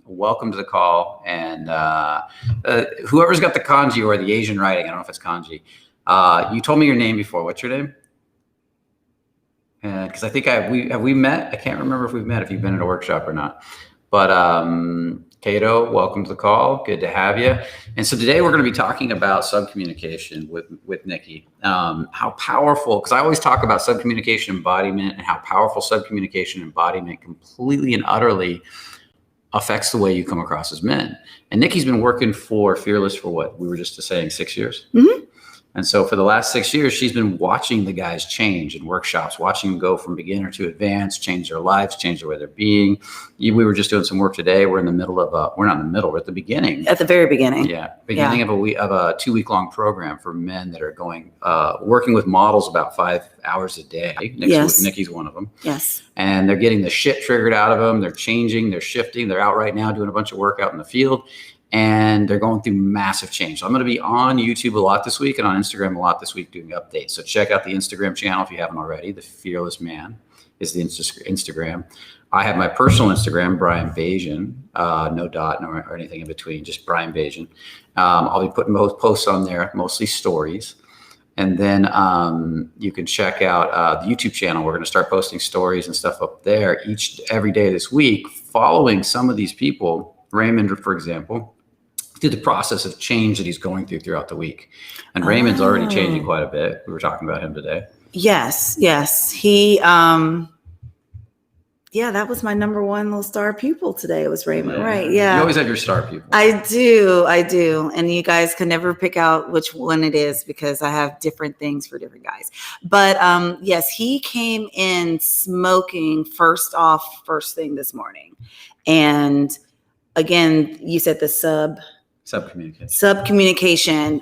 Welcome to the call. And whoever's got the kanji or the Asian writing, I don't know if it's kanji. You told me your name before. What's your name? Because I think have we met? I can't remember if we've met, if you've been at a workshop or not. But Kato, welcome to the call. Good to have you. And so today we're going to be talking about subcommunication with Nikki. How powerful, because I always talk about subcommunication embodiment and how powerful subcommunication embodiment completely and utterly affects the way you come across as men. And Nikki's been working for Fearless for what? We were just saying 6 years. Mm-hmm. And so for the last 6 years, she's been watching the guys change in workshops, watching them go from beginner to advanced, change their lives, change the way they're being. We were just doing some work today. We're in the middle of we're not in the middle, we're at the beginning. At the very beginning. Yeah. Beginning of a 2 week long program for men that are going, working with models about 5 hours a day. Nikki's one of them. Yes. And they're getting the shit triggered out of them. They're changing, they're shifting. They're out right now doing a bunch of work out in the field. And they're going through massive change. So I'm going to be on YouTube a lot this week and on Instagram a lot this week doing updates. So check out the Instagram channel if you haven't already. The Fearless Man is the Instagram. I have my personal Instagram, Brian Bajan, no dot or anything in between, just Brian Bajan. I'll be putting most posts on there, mostly stories. And then you can check out the YouTube channel. We're going to start posting stories and stuff up there every day this week, following some of these people. Raymond, for example, through the process of change that he's going throughout the week. And Raymond's already changing quite a bit. We were talking about him today. Yes. He, that was my number one little star pupil today. It was Raymond, right? Yeah. You always have your star pupil. I do. And you guys can never pick out which one it is because I have different things for different guys. But yes, he came in smoking first thing this morning. And again, you said the subcommunication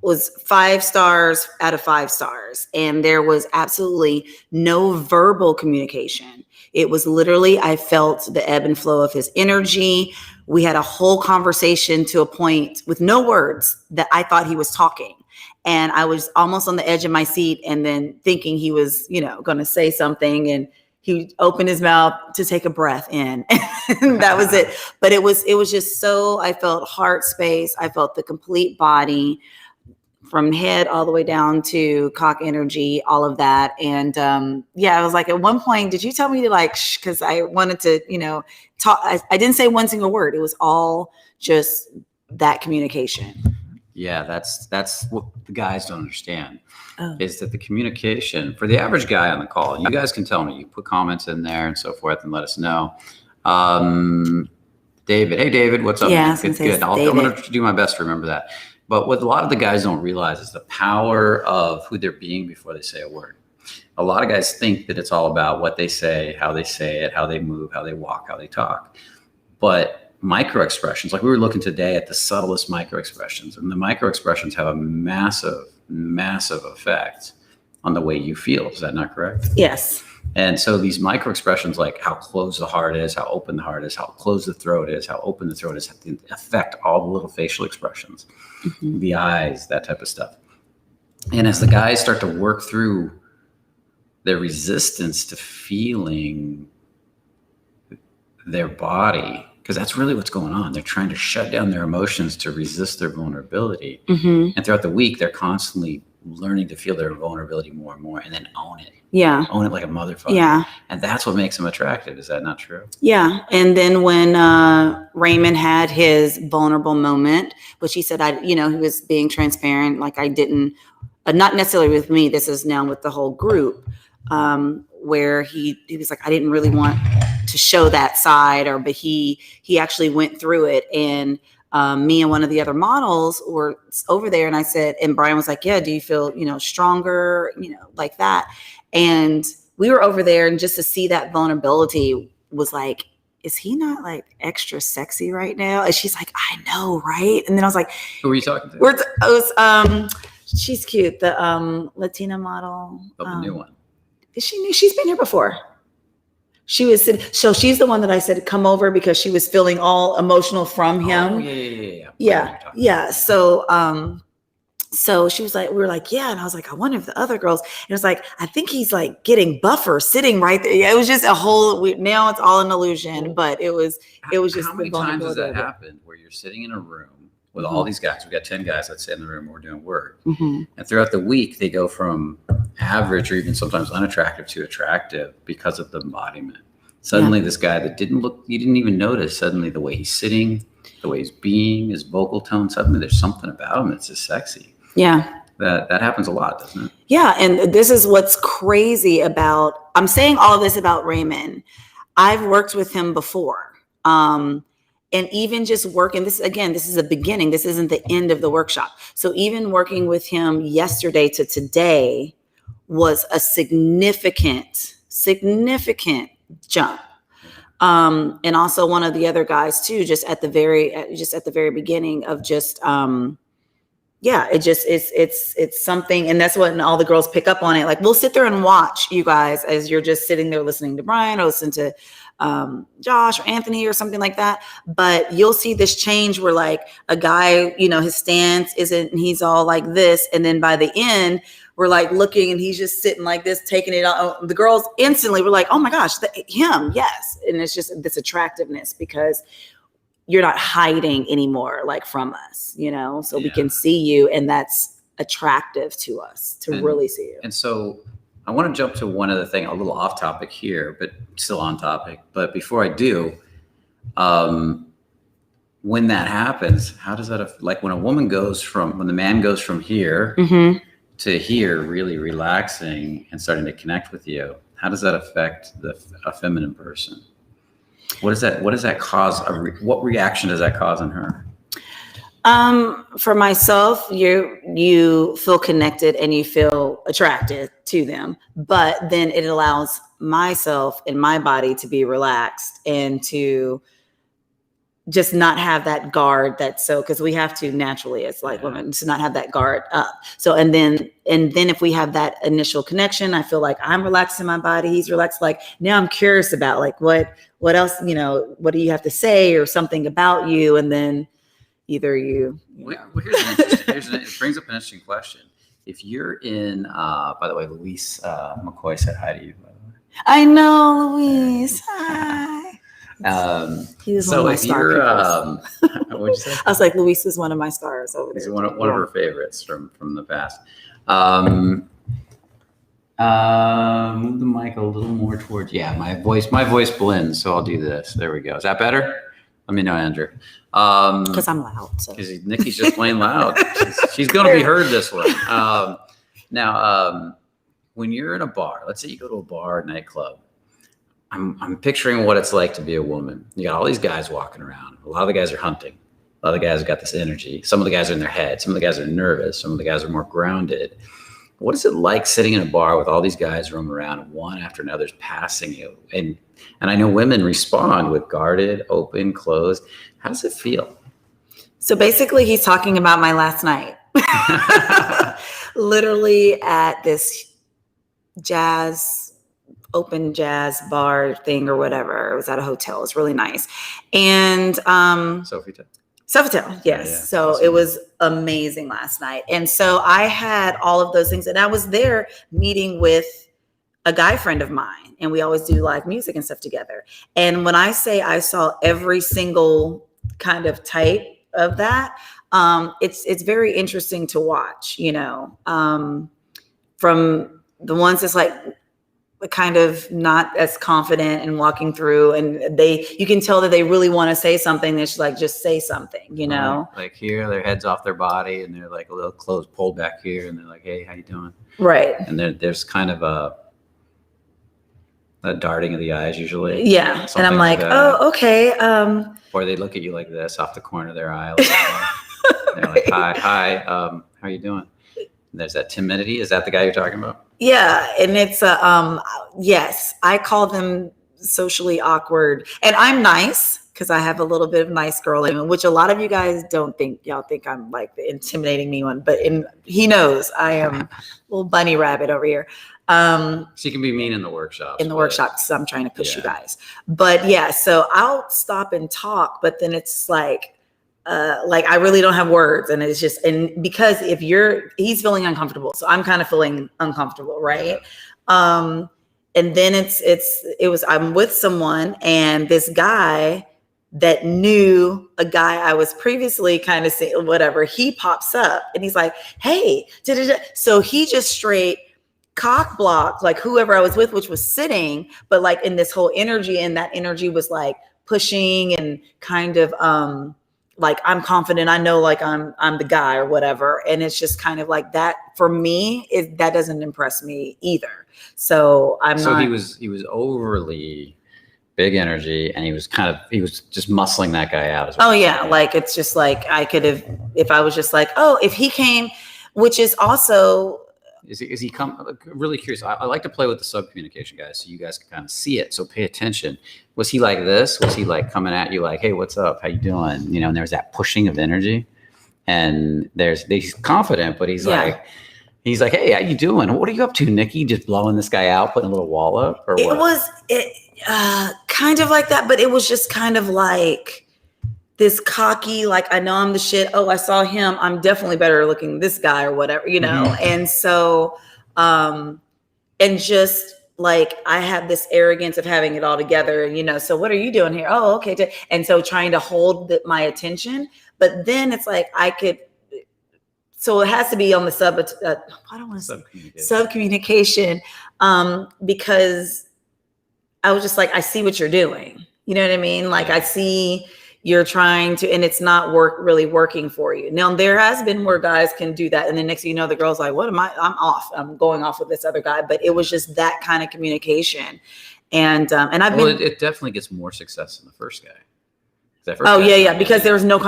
was 5 stars out of 5 stars. And there was absolutely no verbal communication. It was literally, I felt the ebb and flow of his energy. We had a whole conversation to a point with no words that I thought he was talking. And I was almost on the edge of my seat and then thinking he was, going to say something, and he opened his mouth to take a breath in. And that was it. But it was just so, I felt heart space. I felt the complete body from head all the way down to cock energy, all of that. And I was like, at one point, did you tell me to because I wanted to, talk. I didn't say one single word. It was all just that communication. Yeah, that's what the guys don't understand. Is that the communication for the average guy on the call, and you guys can tell me, you put comments in there and so forth and let us know. David, hey David, what's up? Yeah, good. I'm going to do my best to remember that. But what a lot of the guys don't realize is the power of who they're being before they say a word. A lot of guys think that it's all about what they say it, how they move, how they walk, how they talk. But microexpressions, like we were looking today at the subtlest microexpressions, and the microexpressions have a massive effect on the way you feel. Is that not correct? Yes. And so these microexpressions, like how closed the heart is, how open the heart is, how closed the throat is, how open the throat is, affect all the little facial expressions, the eyes, that type of stuff. And as the guys start to work through their resistance to feeling their body, because that's really what's going on. They're trying to shut down their emotions to resist their vulnerability. Mm-hmm. And throughout the week, they're constantly learning to feel their vulnerability more and more and then own it. Yeah. Own it like a motherfucker. Yeah. And that's what makes them attractive. Is that not true? Yeah. And then when Raymond had his vulnerable moment, which he said, he was being transparent. Like I didn't, not necessarily with me. This is now with the whole group, where he was like, I didn't really want to show that side, but he actually went through it. And me and one of the other models were over there, and I said, and Brian was like, yeah, do you feel, stronger, like that? And we were over there, and just to see that vulnerability was like, is he not like extra sexy right now? And she's like, I know, right? And then I was like, who were you talking to? She's cute, the Latina model. The new one. She's been here before. She was sitting, so she's the one that I said come over because she was feeling all emotional from him. Yeah. Yeah. So so she was like, we were like, yeah. And I was like, I wonder if the other girls, and it was like, I think he's like getting buffer sitting right there. Yeah, it was just a whole, now it's all an illusion, but it was just. How many times has that happened where you're sitting in a room with all these guys? We got 10 guys, let's say, in the room, we're doing work. And throughout the week, they go from average or even sometimes unattractive to attractive because of the embodiment. Suddenly this guy that didn't look, you didn't even notice, suddenly the way he's sitting, the way he's being, his vocal tone, suddenly there's something about him that's just sexy. Yeah. That happens a lot, doesn't it? Yeah. And this is what's crazy about, I'm saying all of this about Raymond. I've worked with him before. And even just working, this is a beginning. This isn't the end of the workshop. So even working with him yesterday to today was a significant jump. And also one of the other guys too, just at the very beginning of just, it's something. And that's what all the girls pick up on it. Like, we'll sit there and watch you guys as you're just sitting there listening to Brian or listening to Josh or Anthony or something like that. But you'll see this change where like a guy, his stance isn't, and he's all like this. And then by the end, we're like looking and he's just sitting like this, taking it out. The girls instantly were like, oh my gosh, him. Yes. And it's just this attractiveness because you're not hiding anymore, like from us, so we can see you. And that's attractive to us to really see you. And so I want to jump to one other thing, a little off topic here, but still on topic. But before I do, when that happens, how does that, like when the man goes from here to here, really relaxing and starting to connect with you, how does that affect a feminine person? What does that cause? What reaction does that cause in her? For myself, you feel connected and you feel attracted to them, but then it allows myself and my body to be relaxed and to just not have that guard because we have to naturally as like women to not have that guard up. So, and then if we have that initial connection, I feel like I'm relaxed in my body. He's relaxed. Like now I'm curious about like, what else, what do you have to say or something about you? And then either you. Well, it brings up an interesting question. If you're in, by the way, Luis McCoy said hi to you, by the way. I know, Luis. Hi. He was one of my stars. What'd you say? I was like, Luis is one of my stars over there. He's one of her favorites from the past. Move the mic a little more towards. Yeah, my voice blends, so I'll do this. There we go. Is that better? Let me know, Andrew. Because I'm loud. So. Because Nikki's just plain loud. She's going to be heard this way. Now, when you're in a bar, let's say you go to a bar or nightclub, I'm picturing what it's like to be a woman. You got all these guys walking around. A lot of the guys are hunting. A lot of the guys have got this energy. Some of the guys are in their head. Some of the guys are nervous. Some of the guys are more grounded. What is it like sitting in a bar with all these guys roaming around and one after another's passing you? And I know women respond with guarded, open, closed. How does it feel? So basically he's talking about my last night. Literally at this open jazz bar thing or whatever. It was at a hotel. It was really nice. And Sofitel, yes. Yeah. So awesome. It was amazing last night. And so I had all of those things. And I was there meeting with a guy friend of mine. And we always do live music and stuff together. And when I say I saw every single kind of type of that, it's very interesting to watch, from the ones that's like kind of not as confident and walking through, and you can tell that they really want to say something. That's like, just say something, like here, their head's off their body and they're like a little clothes pulled back here and they're like, hey, how you doing? Right. And there's kind of a darting of the eyes usually. Yeah. And I'm like, oh, okay. Or they look at you like this off the corner of their eye. They're like, hi, how are you doing? And there's that timidity. Is that the guy you're talking about? Yeah. And it's, yes, I call them socially awkward. And I'm nice because I have a little bit of nice girl in me, which a lot of you guys don't think. Y'all think I'm like the intimidating me one, but he knows I am a little bunny rabbit over here. So you can be mean in the workshop. So I'm trying to push you guys. But yeah, so I'll stop and talk, but then it's like, like I really don't have words, and it's just, and because he's feeling uncomfortable, so I'm kind of feeling uncomfortable, right? And then I'm with someone, and this guy that knew a guy I was previously kind of saying whatever, he pops up and he's like, hey, so he just straight cock blocked like whoever I was with, which was sitting, but like in this whole energy, and that energy was like pushing and kind of like I'm confident, I know like I'm the guy or whatever. And it's just kind of like that for me, that doesn't impress me either. So he was overly big energy, and he was just muscling that guy out. Oh yeah. Like, it's just like, if I was just like, oh, if he came, which is also, is he really curious. I like to play with the sub-communication, guys, so you guys can kind of see it. So pay attention. Was he like this? Was he like coming at you like, hey, what's up? How you doing? You know, and there's that pushing of energy, and he's confident, but he's like, hey, how you doing? What are you up to, Nikki? Just blowing this guy out, putting a little wall up, or what? It was kind of like that, but it was just kind of like this cocky, like, I know I'm the shit. Oh, I saw him. I'm definitely better looking than this guy or whatever, you know? Mm-hmm. And so, and just like, I have this arrogance of having it all together, you know, so what are you doing here? Oh, okay. And so trying to hold my attention, but then it's like, so it has to be on the I don't want to say sub-communication, because I was just like, I see what you're doing. You know what I mean? Like, I see you're trying to, and it's not really working for you. Now, there has been where guys can do that. And then next thing you know, the girl's like, what am I? I'm off. I'm going off with this other guy. But it was just that kind of communication. And it definitely gets more success than the first guy. Because there was no,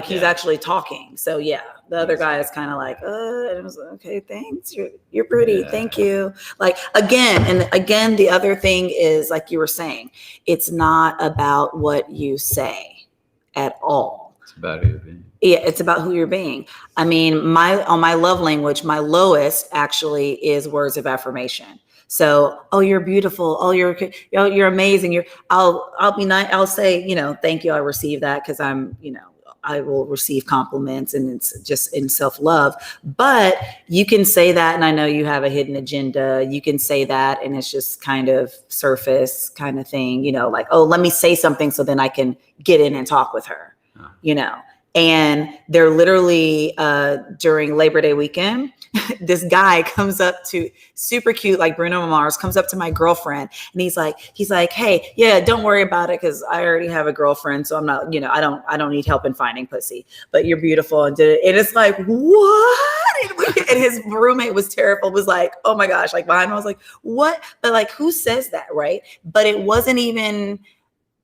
he's actually talking. So yeah, the other guy is kind of like, it was okay, thanks. You're pretty. Thank you. Like, again, the other thing is, like you were saying, it's not about what you say at all. It's about who you're being. Yeah, it's about who you're being. I mean, on my love language, my lowest actually is words of affirmation. So, oh, you're beautiful. Oh, you're amazing. I'll be nice. I'll say, you know, thank you. I receive that because I'm, you know, I will receive compliments, and it's just in self-love. But you can say that, and I know you have a hidden agenda. You can say that, and it's just kind of surface kind of thing, you know, like, oh, let me say something so then I can get in and talk with her, you know. And they're literally during Labor Day weekend, this guy comes up to, super cute, like Bruno Mars, comes up to my girlfriend, and he's like, hey, yeah, don't worry about it, because I already have a girlfriend, so I'm not, you know, I don't need help in finding pussy, but you're beautiful, and did it. And it's like, what? And his roommate was terrible, was like, oh my gosh, like behind me, I was like, what? But like, who says that, right? But it wasn't even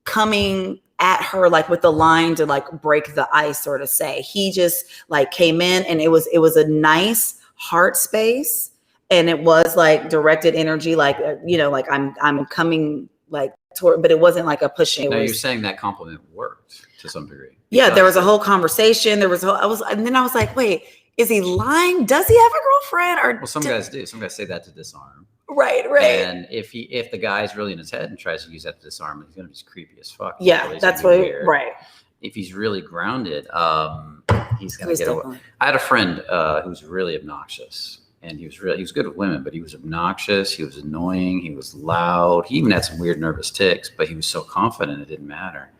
coming at her like with the line to like break the ice, sort of say. He just like came in, and it was a nice heart space, and it was like directed energy, like, you know, like I'm coming like toward, but it wasn't like a pushing. You're saying that compliment worked to some degree. Yeah, there was a whole conversation. And then I was like, wait, is he lying? Does he have a girlfriend? Or some guys do. Some guys say that to disarm. Right. And if the guy's really in his head and tries to use that to disarm, he's gonna be creepy as fuck. Yeah, that's what. Right. If he's really grounded, he's gonna get away. I had a friend who was really obnoxious, and he was good with women, but he was obnoxious. He was annoying. He was loud. He even had some weird nervous tics, but he was so confident it didn't matter.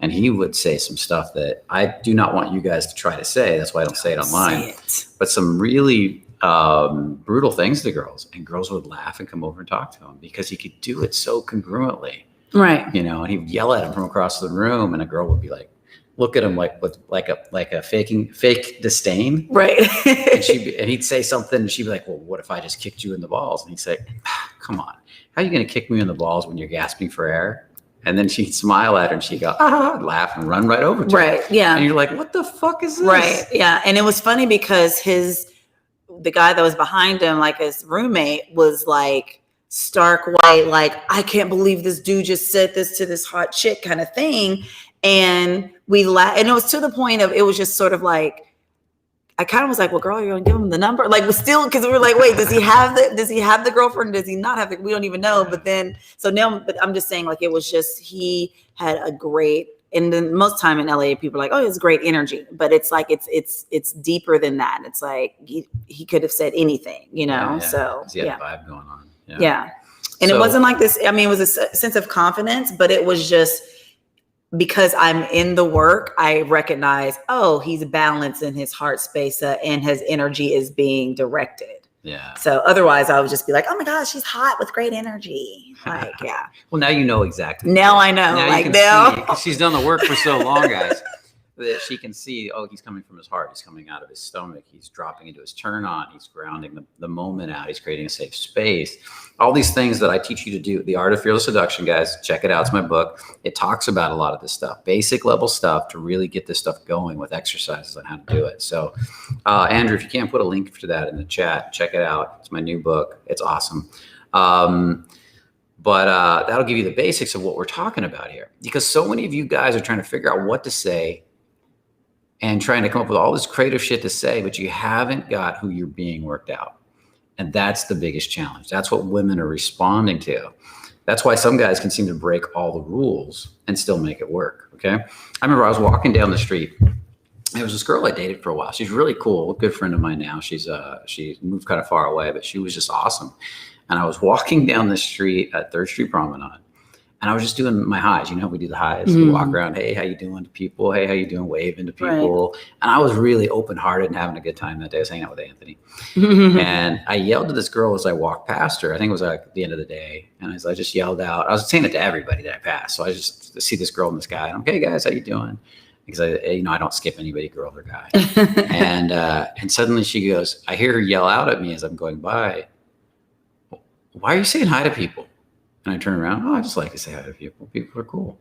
And he would say some stuff that I do not want you guys to try to say. That's why I don't say it online. But some really brutal things to girls, and girls would laugh and come over and talk to him because he could do it so congruently. Right. You know, and he would yell at him from across the room, and a girl would be like, look at him like with like a fake disdain. Right. and he'd say something, and she'd be like, well, what if I just kicked you in the balls? And he'd say, come on, how are you going to kick me in the balls when you're gasping for air? And then she'd smile at her, and she'd go, laugh and run right over to her. Right. Yeah. And you're like, what the fuck is this? Right. Yeah. And it was funny because the guy that was behind him, like his roommate, was like stark white, like, I can't believe this dude just said this to this hot chick kind of thing. And we laughed, and it was to the point of, it was just sort of like, I kind of was like, well, girl, you're gonna give him the number? Like, we're still, because we were like, wait, does he have the girlfriend? Does he not have we don't even know. But then, so now, but I'm just saying, like, it was just, he had a great and then most time in LA, people are like, oh, it's great energy, but it's like, it's deeper than that. It's like, he could have said anything, you know? So he had a vibe going on. Yeah. And it wasn't like this. I mean, it was a sense of confidence, but it was just because I'm in the work, I recognize, oh, he's balanced in his heart space and his energy is being directed. Yeah. So otherwise I would just be like, oh my gosh, she's hot with great energy. Like, yeah. Well, now you know exactly. Now I know. Now like you can now. see, 'cause she's done the work for so long, guys, that she can see, oh, he's coming from his heart. He's coming out of his stomach. He's dropping into his turn on. He's grounding the moment out. He's creating a safe space. All these things that I teach you to do. The Art of Fearless Seduction, guys, check it out. It's my book. It talks about a lot of this stuff, basic level stuff to really get this stuff going with exercises on how to do it. So, Andrew, if you can't put a link to that in the chat, check it out. It's my new book. It's awesome. But that'll give you the basics of what we're talking about here, because so many of you guys are trying to figure out what to say and trying to come up with all this creative shit to say, but you haven't got who you're being worked out. And that's the biggest challenge. That's what women are responding to. That's why some guys can seem to break all the rules and still make it work, okay? I remember I was walking down the street. There was this girl I dated for a while. She's really cool, a good friend of mine now. She moved kind of far away, but she was just awesome. And I was walking down the street at 3rd Street Promenade. And I was just doing my highs. You know, we do the highs. Mm-hmm. We walk around. Hey, how you doing to people? Hey, how you doing? Waving to people. Right. And I was really open-hearted and having a good time that day. I was hanging out with Anthony. And I yelled to this girl as I walked past her. I think it was like the end of the day. And I just yelled out. I was saying it to everybody that I passed. So I just see this girl and this guy. And I'm, hey, guys, how you doing? Because I don't skip anybody, girl or guy. And suddenly she goes, I hear her yell out at me as I'm going by. Why are you saying hi to people? And I turn around. Oh, I just like to say hi to people. People are cool.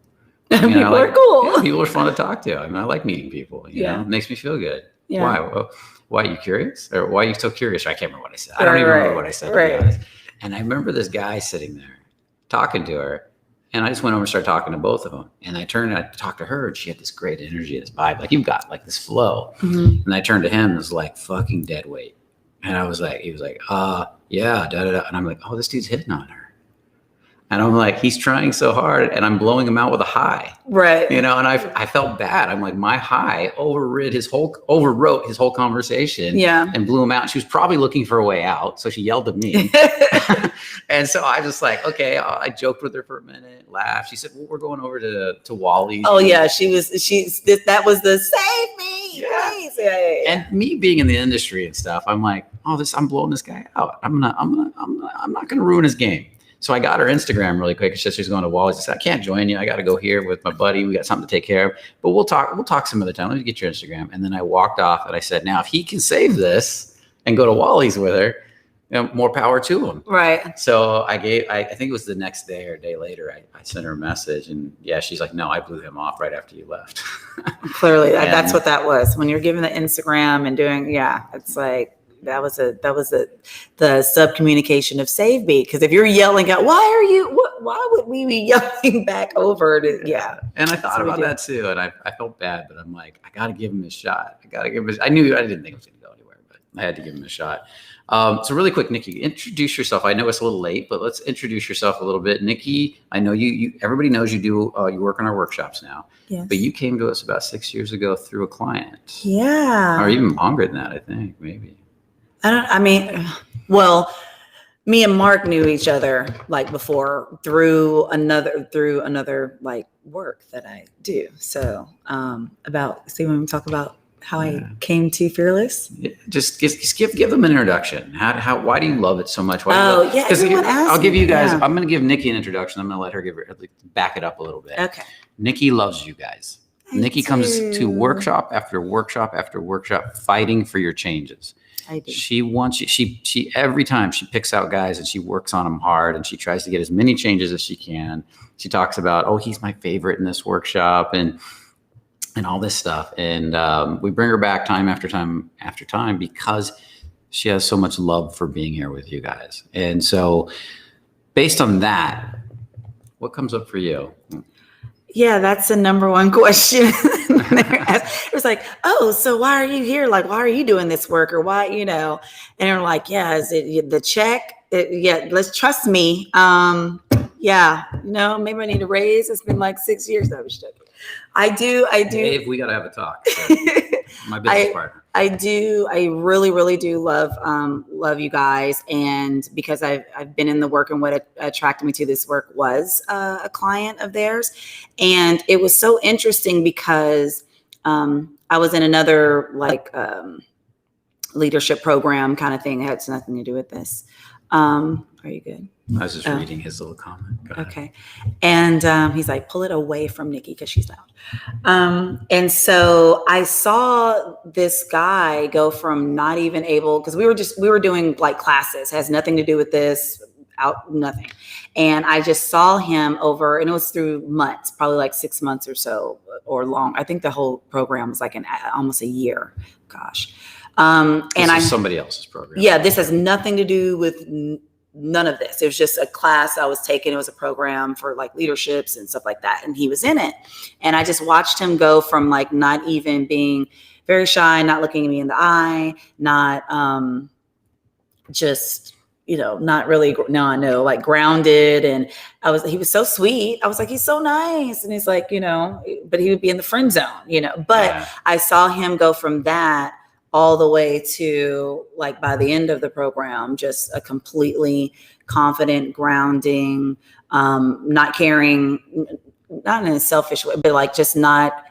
People are cool. Yeah, people are fun to talk to. I mean, I like meeting people. You know, it makes me feel good. Yeah. Why? Well, why are you curious? Or why are you so curious? I can't remember what I said. I don't even remember what I said. To be honest. And I remember this guy sitting there talking to her. And I just went over and started talking to both of them. And I turned and I talked to her, and she had this great energy, this vibe. Like, you've got like this flow. Mm-hmm. And I turned to him and it was like fucking dead weight. And I was like, he was like, yeah, da da da. And I'm like, oh, this dude's hitting on her. And I'm like, he's trying so hard, and I'm blowing him out with a high. Right. You know, and I felt bad. I'm like, my high overwrote his whole conversation. Yeah. And blew him out. She was probably looking for a way out, so she yelled at me. And so I just like, okay, I joked with her for a minute, laughed. She said, well, we're going over to Wally's. Oh yeah, that was the save me. Yeah. Please. Yeah. And me being in the industry and stuff, I'm like, I'm blowing this guy out. I'm not gonna ruin his game. So I got her Instagram really quick. She said she's going to Wally's. I said, I can't join you. I got to go here with my buddy. We got something to take care of. But we'll talk some other time. Let me get your Instagram. And then I walked off and I said, now, if he can save this and go to Wally's with her, you know, more power to him. Right. So I think it was the next day or a day later, I sent her a message. And yeah, she's like, no, I blew him off right after you left. Clearly, that's what that was. When you're giving the Instagram and doing, it's like, that was the sub communication of save me. Because if you're yelling out, why would we be yelling back over to, And I thought about that too. And I felt bad, but I'm like, I got to give him a shot. I didn't think it was going to go anywhere, but I had to give him a shot. So really quick, Nikki, introduce yourself. I know it's a little late, but let's introduce yourself a little bit. Nikki, I know you everybody knows you do, you work in our workshops now, yes. But you came to us about 6 years ago through a client. Yeah. Or even longer than that, I think, maybe. Me and Mark knew each other like before through another like work that I do. So when we talk about how I came to Fearless. Yeah, just give them an introduction. Why do you love it so much? I'll give you guys, I'm going to give Nikki an introduction. I'm going to let her back it up a little bit. Okay. Nikki loves you guys. Nikki comes to workshop after workshop after workshop fighting for your changes. She wants you. She every time she picks out guys and she works on them hard and she tries to get as many changes as she can. She talks about, he's my favorite in this workshop and all this stuff. And we bring her back time after time after time because she has so much love for being here with you guys. And so based on that, what comes up for you? Yeah, that's the number one question. It was like, so why are you here? Like, why are you doing this work? Or why, and they're like, is it the check? Let's trust me. Maybe I need a raise. It's been like 6 years. I do. Dave, we got to have a talk. So, my business partner. I do. I really, really do love you guys. And because I've been in the work, and what attracted me to this work was a client of theirs. And it was so interesting because I was in another leadership program kind of thing. It had nothing to do with this. Are you good? I was just reading his little comment. Okay. And he's like, pull it away from Nikki because she's loud. And so I saw this guy go from not even able, because we were doing like classes, has nothing to do with this, nothing. And I just saw him over, and it was through months, probably like 6 months or so, or long. I think the whole program was like almost a year. Gosh. Somebody else's program. Yeah, this has nothing to do with none of this. It was just a class I was taking. It was a program for like leaderships and stuff like that. And he was in it. And I just watched him go from like not even being very shy, not looking at me in the eye, not just, not really, like grounded. And he was so sweet. I was like, he's so nice. And he's like, but he would be in the friend zone, but yeah. I saw him go from that all the way to like by the end of the program, just a completely confident, grounding, not caring, not in a selfish way, but like just not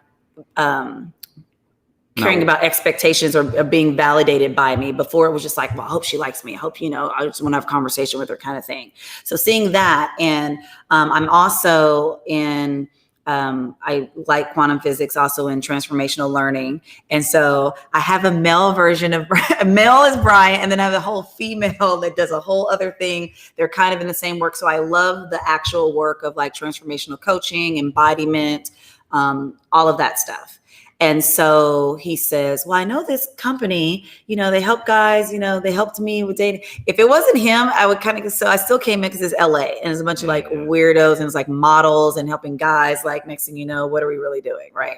caring about expectations or being validated by me. Before it was just like, well, I hope she likes me. I hope, I just want to have a conversation with her kind of thing. So seeing that, and I'm also in, I like quantum physics, also in transformational learning. And so I have a male version of, a male is Brian, and then I have a whole female that does a whole other thing. They're kind of in the same work. So I love the actual work of like transformational coaching, embodiment, all of that stuff. And so he says, well, I know this company, they help guys, they helped me with dating. If it wasn't him, I would so I still came in because it's LA and it's a bunch of like weirdos and it's like models and helping guys. Like next thing you know, what are we really doing? Right.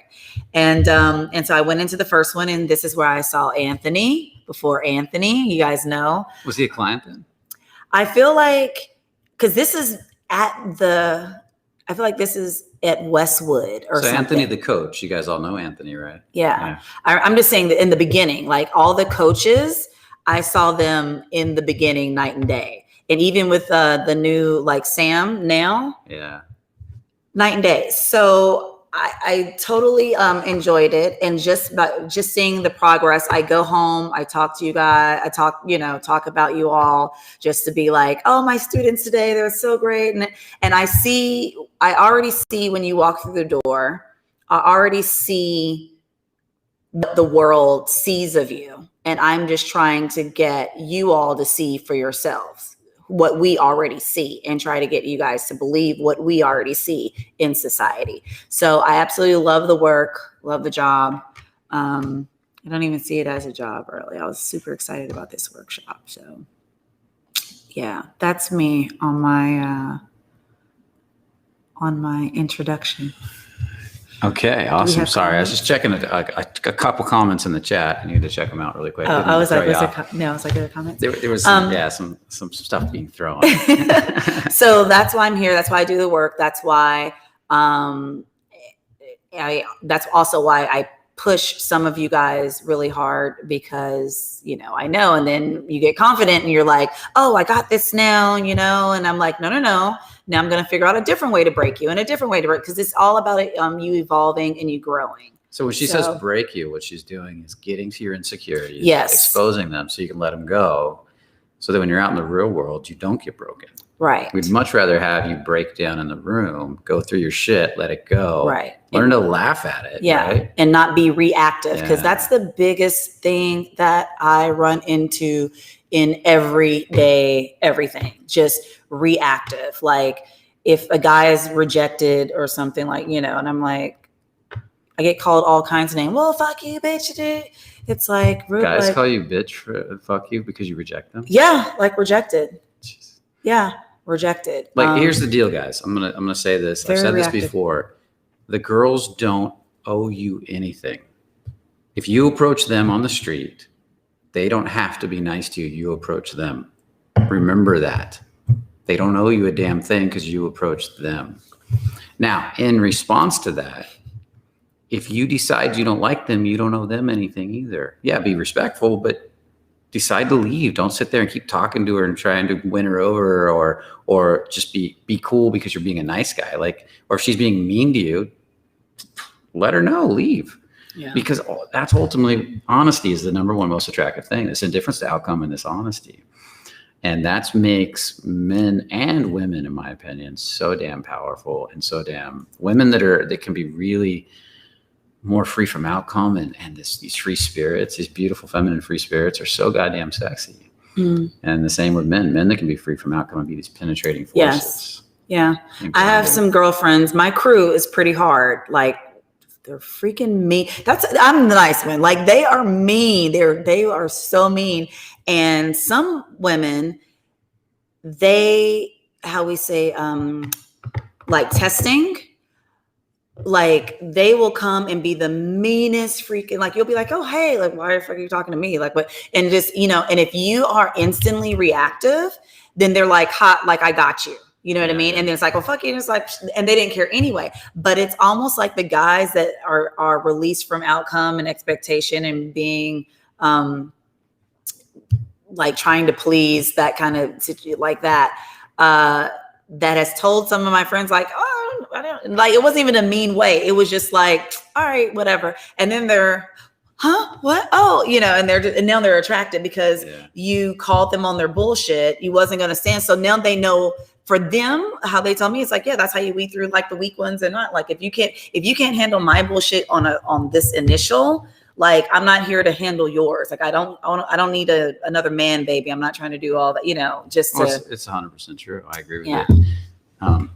And so I went into the first one, and this is where I saw Anthony. Before Anthony, you guys know. Was he a client then? I feel like, because this is I feel like this is at Westwood or something. Anthony, the coach, you guys all know Anthony, right? Yeah. I'm just saying that in the beginning, like all the coaches, I saw them in the beginning, night and day. And even with the new, like Sam now. Yeah. Night and day. So I totally enjoyed it. And just seeing the progress, I go home, I talk to you guys, I talk about you all, just to be like, oh, my students today, they're so great. And I already see when you walk through the door, I already see what the world sees of you. And I'm just trying to get you all to see for yourselves what we already see, and try to get you guys to believe what we already see in society. So I absolutely love the work, love the job. I don't even see it as a job, really. I was super excited about this workshop. So yeah, that's me on my introduction. Okay, awesome. Sorry, I was just checking a couple comments in the chat. I need to check them out really quick. I was like, there a comment? There was some stuff being thrown. So that's why I'm here. That's why I do the work. That's why that's also why I push some of you guys really hard, because I know, and then you get confident and you're like, oh, I got this now, and I'm like, no. Now I'm going to figure out a different way to break you, and a different way to break, because it's all about you evolving and you growing. So when she says break you, what she's doing is getting to your insecurities, exposing them so you can let them go, so that when you're out in the real world, you don't get broken. Right. We'd much rather have you break down in the room, go through your shit, let it go. Right. Learn to laugh at it. Yeah. Right? And not be reactive, because that's the biggest thing that I run into in everyday everything. Just reactive. Like if a guy is rejected or something, like, and I'm like, I get called all kinds of names. Well, fuck you, bitch. It's like rude. Guys call you bitch for fuck you because you reject them? Yeah, like rejected. Jeez. Yeah, rejected. Like here's the deal, guys. I'm gonna say this. I've said this before. The girls don't owe you anything. If you approach them on the street, they don't have to be nice to you. You approach them. Remember that. They don't owe you a damn thing because you approached them. Now, in response to that, if you decide you don't like them, you don't owe them anything either. Yeah, be respectful, but decide to leave. Don't sit there and keep talking to her and trying to win her over, or just be cool because you're being a nice guy. Like, or if she's being mean to you, let her know, leave. Yeah. Because that's ultimately, honesty is the number one most attractive thing. This indifference to outcome and this honesty. And that makes men and women, in my opinion, so damn powerful, and so damn women that can be really more free from outcome, and these free spirits, these beautiful feminine free spirits, are so goddamn sexy. And the same with men that can be free from outcome and be these penetrating forces. Yes. Yeah. I have some girlfriends. My crew is pretty hard. Like, they're freaking mean. I'm the nice one. Like, they are mean. They are so mean. And some women, how we say, like testing, like they will come and be the meanest freaking, like, you'll be like, oh, hey, like, why the fuck are you talking to me? Like, what? And just, and if you are instantly reactive, then they're like, hot, like, I got you. You know what I mean? And then it's like, well, fuck you. And it's like, and they didn't care anyway. But it's almost like the guys that are released from outcome and expectation and being like trying to please, that kind of like that, that has told some of my friends, like, oh, I don't, like, it wasn't even a mean way. It was just like, all right, whatever. And then they're, huh? What? Oh, and now they're attracted because you called them on their bullshit. You wasn't going to stand. So now they know. For them, how they tell me, it's like, yeah, that's how you weed through like the weak ones, and not like, if you can't handle my bullshit on this initial, like, I'm not here to handle yours. Like, I don't need another man baby. I'm not trying to do all that, just to. It's 100% true. I agree with you.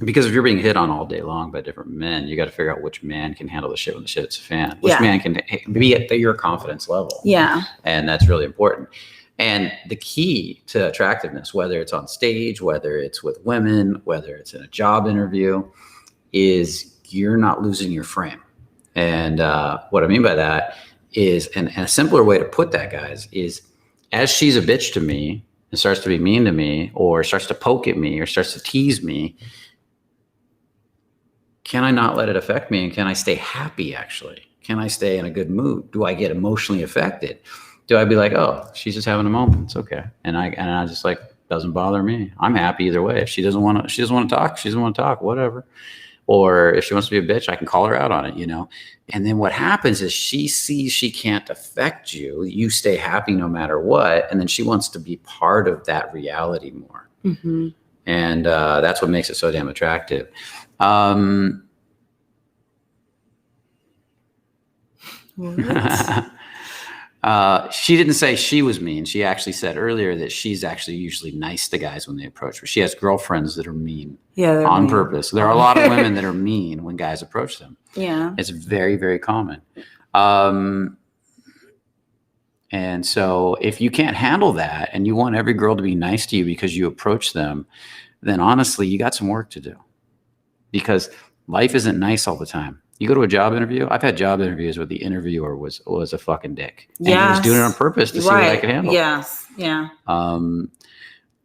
Because if you're being hit on all day long by different men, you got to figure out which man can handle the shit when the shit hits a fan. Which man can be at your confidence level. Yeah. And that's really important. And the key to attractiveness, whether it's on stage, whether it's with women, whether it's in a job interview, is you're not losing your frame. And what I mean by that is, and a simpler way to put that, guys, is as she's a bitch to me and starts to be mean to me, or starts to poke at me, or starts to tease me, can I not let it affect me? And can I stay happy, actually? Can I stay in a good mood? Do I get emotionally affected? Do I be like, oh, she's just having a moment, it's okay, and I just, like, doesn't bother me. I'm happy either way. If she doesn't want to talk, she doesn't want to talk, whatever. Or if she wants to be a bitch, I can call her out on it, And then what happens is she sees she can't affect you. You stay happy no matter what, and then she wants to be part of that reality more. Mm-hmm. And that's what makes it so damn attractive. She didn't say she was mean. She actually said earlier that she's actually usually nice to guys when they approach her. She has girlfriends that are mean on purpose. There are a lot of women that are mean when guys approach them. Yeah. It's very, very common. And so if you can't handle that and you want every girl to be nice to you because you approach them, then honestly, you got some work to do, because life isn't nice all the time. You go to a job interview. I've had job interviews where the interviewer was a fucking dick. And he was doing it on purpose to see what I could handle. Yes. Yeah. And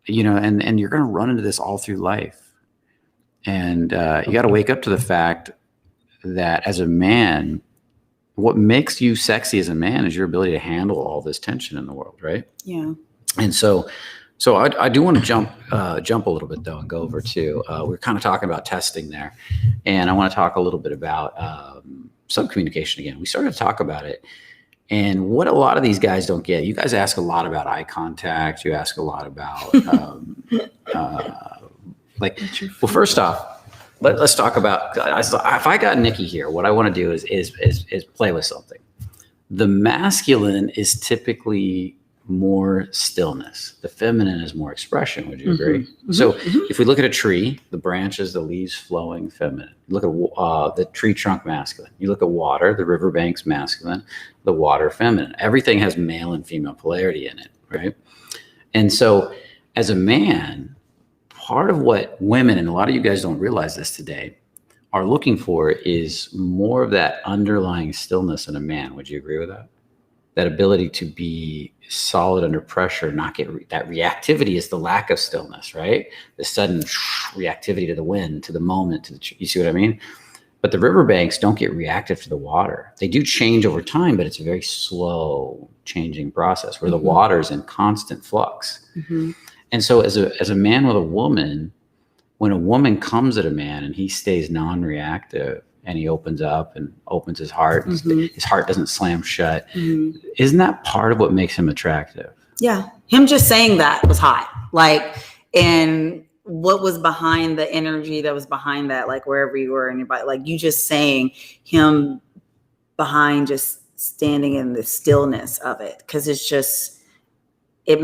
you're going to run into this all through life. And you got to wake up to the fact that as a man, what makes you sexy as a man is your ability to handle all this tension in the world, right? Yeah. And so I do want to jump a little bit, though, and go over to, we're kind of talking about testing there. And I want to talk a little bit about subcommunication again. We started to talk about it. And what a lot of these guys don't get, you guys ask a lot about eye contact. You ask a lot about, well, first off, let's talk about, if I got Nikki here, what I want to do is play with something. The masculine is typically more stillness. The feminine is more expression. Would you agree? Mm-hmm. So if we look at a tree, the branches, the leaves flowing, feminine. Look at the tree trunk, masculine. You look at water, the riverbanks, masculine, the water, feminine. Everything has male and female polarity in it, right? And so as a man, part of what women, and a lot of you guys don't realize this today, are looking for is more of that underlying stillness in a man. Would you agree with that? That ability to be solid under pressure, not get that reactivity is the lack of stillness, right? The sudden reactivity to the wind, to the moment, you see what I mean? But the riverbanks don't get reactive to the water. They do change over time, but it's a very slow changing process where the water is in constant flux. And so as a man with a woman, when a woman comes at a man and he stays non-reactive and he opens up and opens his heart, his heart doesn't slam shut, isn't that part of what makes him attractive? Yeah. Him just saying that was hot. Like, and what was behind the energy that was behind that, like wherever you were in your body, like you just saying him behind just standing in the stillness of it. Cause it's just, it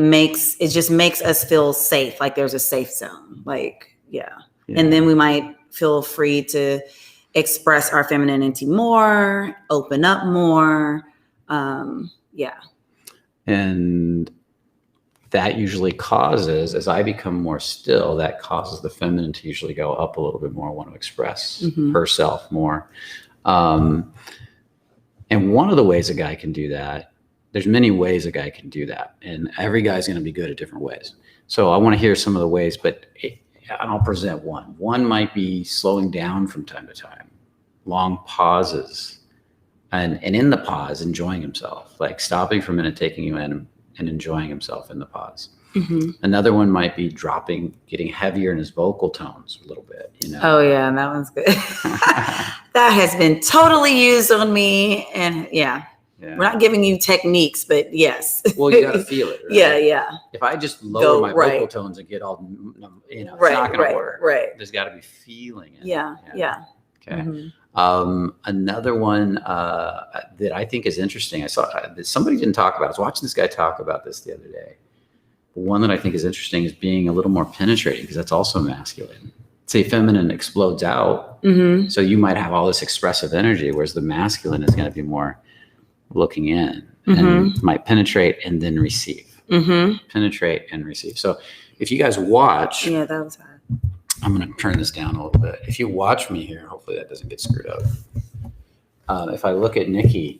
just makes us feel safe. Like there's a safe zone. Like, yeah. And then we might feel free to express our femininity more, open up more. Yeah. And that usually causes, as I become more still, that causes the feminine to usually go up a little bit more, want to express herself more. And one of the ways a guy can do that, there's many ways a guy can do that. And every guy's going to be good at different ways. So I want to hear some of the ways, but I'll present one. One might be slowing down from time to time, long pauses, and in the pause, enjoying himself, like stopping for a minute, taking you in and enjoying himself in the pause. Another one might be getting heavier in his vocal tones a little bit, you know? Oh yeah, that one's good. That has been totally used on me. And we're not giving you techniques, but yes. Well, you got to feel it. Right? Yeah. If I just lower my vocal tones and get all, it's not going to work. Right. There's got to be feeling it. Yeah. Okay. Another one that I think is interesting, I saw that somebody didn't talk about. I was watching this guy talk about this the other day. But one that I think is interesting is being a little more penetrating, because that's also masculine. Say feminine explodes out, so you might have all this expressive energy, whereas the masculine is going to be more looking in and might penetrate and then receive. Penetrate and receive. So if you guys watch, that was hard. I'm going to turn this down a little bit. If you watch me here, hopefully that doesn't get screwed up. If I look at Nikki,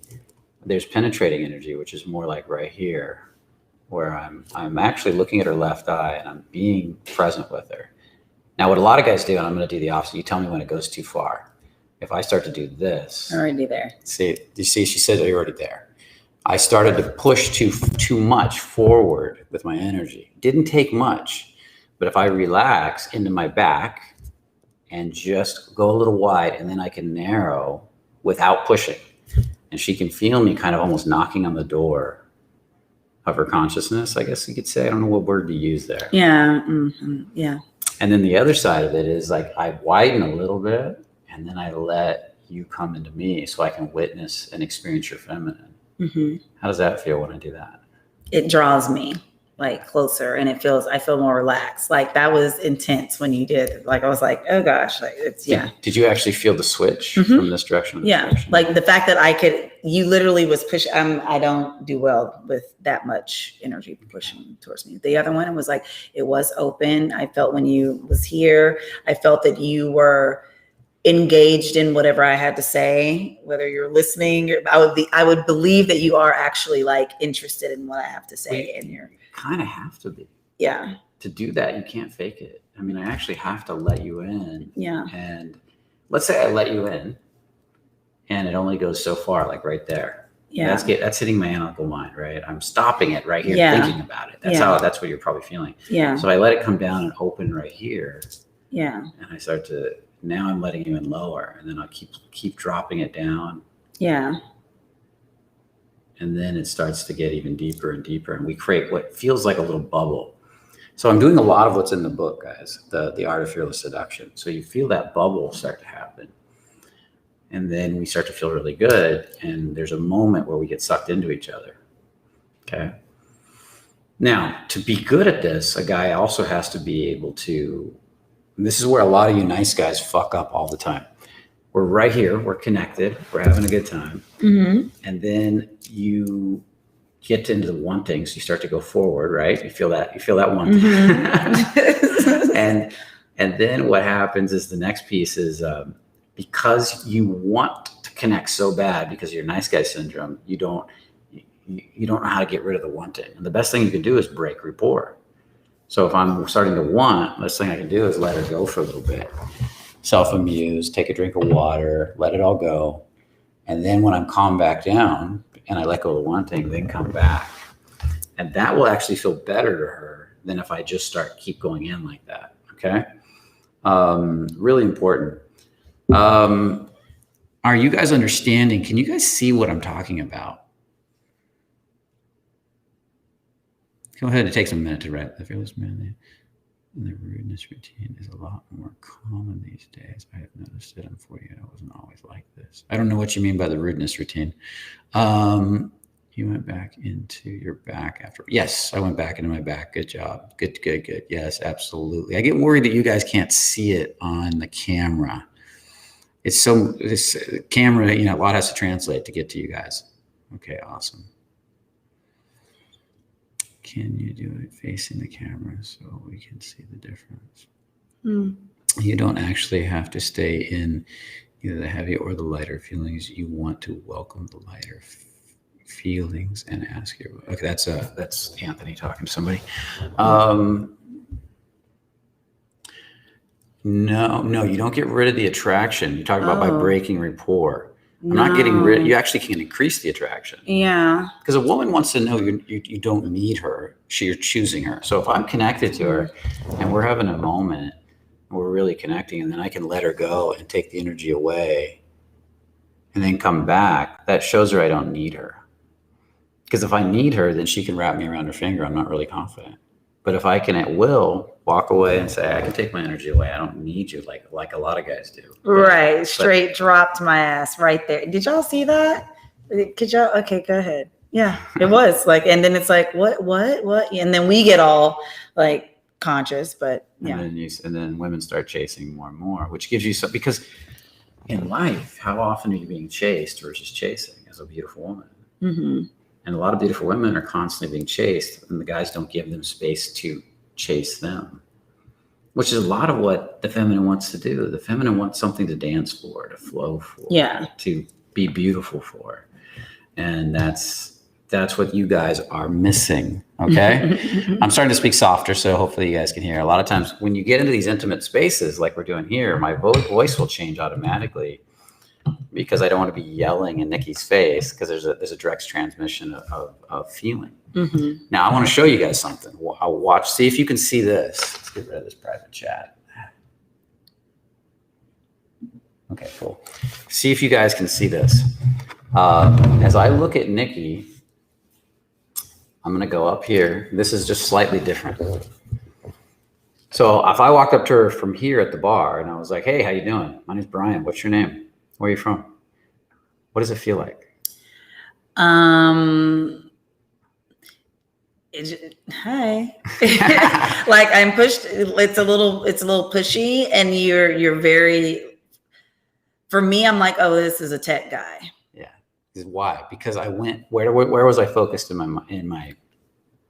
there's penetrating energy, which is more like right here, where I'm actually looking at her left eye and I'm being present with her. Now, what a lot of guys do, and I'm going to do the opposite. You tell me when it goes too far. If I start to do this, already there. See, you see, she said you're already there. I started to push too much forward with my energy. Didn't take much. But if I relax into my back and just go a little wide, and then I can narrow without pushing, and she can feel me kind of almost knocking on the door of her consciousness, I guess you could say. I don't know what word to use there. Yeah. Yeah. And then the other side of it is like I widen a little bit, and then I let you come into me so I can witness and experience your feminine. How does that feel when I do that? It draws me like closer, and I feel more relaxed. Like that was intense when you did. Like I was like, oh gosh, like it's Did you actually feel the switch from this direction to this direction? Like the fact that you literally was pushing. I don't do well with that much energy pushing towards me. The other one was like, it was open. I felt when you was here, I felt that you were engaged in whatever I had to say, whether you're listening. I would believe that you are actually like interested in what I have to say, and you're kind of have to be. Yeah. To do that, you can't fake it. I mean, I actually have to let you in. Yeah. And let's say I let you in, and it only goes so far, like right there. Yeah. That's hitting my analytical mind, right? I'm stopping it right here, thinking about it. That's what you're probably feeling. Yeah. So I let it come down and open right here. Yeah. And I start to. Now I'm letting you in lower, and then I'll keep dropping it down. Yeah. And then it starts to get even deeper and deeper, and we create what feels like a little bubble. So I'm doing a lot of what's in the book, guys, the Art of Fearless Seduction. So you feel that bubble start to happen, and then we start to feel really good, and there's a moment where we get sucked into each other. Okay. Now, to be good at this, a guy also has to be able to. This is where a lot of you nice guys fuck up all the time. We're right here. We're connected. We're having a good time. And then you get into the wanting. So you start to go forward, right? You feel that wanting. and then what happens is the next piece is because you want to connect so bad because of your nice guy syndrome, you don't know how to get rid of the wanting. And the best thing you can do is break rapport. So if I'm starting to want, the best thing I can do is let her go for a little bit. self-amuse, take a drink of water, let it all go. And then when I'm calmed back down and I let go of the wanting, then come back. And that will actually feel better to her than if I just keep going in like that. Okay. Really important. Are you guys understanding? Can you guys see what I'm talking about? Go ahead. It takes a minute to write. The fearless man and the rudeness routine is a lot more common these days. I have noticed it. I'm 48. I wasn't always like this. I don't know what you mean by the rudeness routine. You went back into your back after. Yes, I went back into my back. Good job. Good. Yes, absolutely. I get worried that you guys can't see it on the camera. This camera, a lot has to translate to get to you guys. Okay, awesome. Can you do it facing the camera so we can see the difference? You don't actually have to stay in either the heavy or the lighter feelings. You want to welcome the lighter feelings and ask your. Okay, that's Anthony talking to somebody. No, you don't get rid of the attraction. You talk about by breaking rapport. I'm not getting rid. You actually can increase the attraction. Yeah. Because a woman wants to know you don't need her. You're choosing her. So if I'm connected to her and we're having a moment, and we're really connecting, and then I can let her go and take the energy away and then come back, that shows her I don't need her. Because if I need her, then she can wrap me around her finger. I'm not really confident. But if I can at will walk away and say, I can take my energy away. I don't need you like a lot of guys do. Right. Straight dropped my ass right there. Did y'all see that? Could y'all? Okay, go ahead. Yeah, it was like, and then it's like, what? And then we get all like conscious, but yeah. And then women start chasing more and more, which gives you some, because in life, how often are you being chased versus chasing as a beautiful woman? Mm-hmm. And a lot of beautiful women are constantly being chased, and the guys don't give them space to chase them, which is a lot of what the feminine wants to do. The feminine wants something to dance for, to flow for, to be beautiful for. And that's what you guys are missing. Okay. I'm starting to speak softer, so hopefully you guys can hear. A lot of times when you get into these intimate spaces, like we're doing here, my voice will change automatically, because I don't want to be yelling in Nikki's face, because there's a direct transmission of feeling. Mm-hmm. Now I want to show you guys something. I'll see if you can see this. Let's get rid of this private chat. Okay, cool. See if you guys can see this. As I look at Nikki, I'm going to go up here. This is just slightly different. So if I walked up to her from here at the bar and I was like, hey, how you doing? My name's Brian. What's your name? Where are you from? What does it feel like? Hi. Like I'm pushed. It's a little pushy, and you're very. For me, I'm like, oh, this is a tech guy. Yeah. Why? Because I went. Where was I focused in my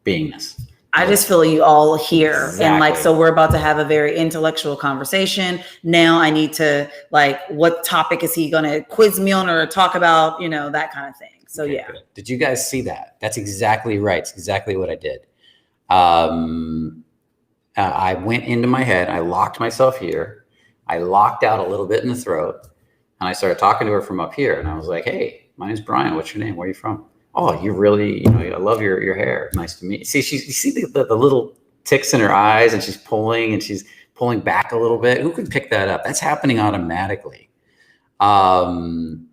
beingness? I just feel you all here. Exactly. And like, so we're about to have a very intellectual conversation. Now I need to like, what topic is he going to quiz me on or talk about, that kind of thing. So okay, yeah. Good. Did you guys see that? That's exactly right. It's exactly what I did. I went into my head. I locked myself here. I locked out a little bit in the throat, and I started talking to her from up here. And I was like, hey, my name's Brian. What's your name? Where are you from? Oh, you really, I love your hair. Nice to meet you. See, you see the little ticks in her eyes, and she's pulling back a little bit. Who can pick that up? That's happening automatically. And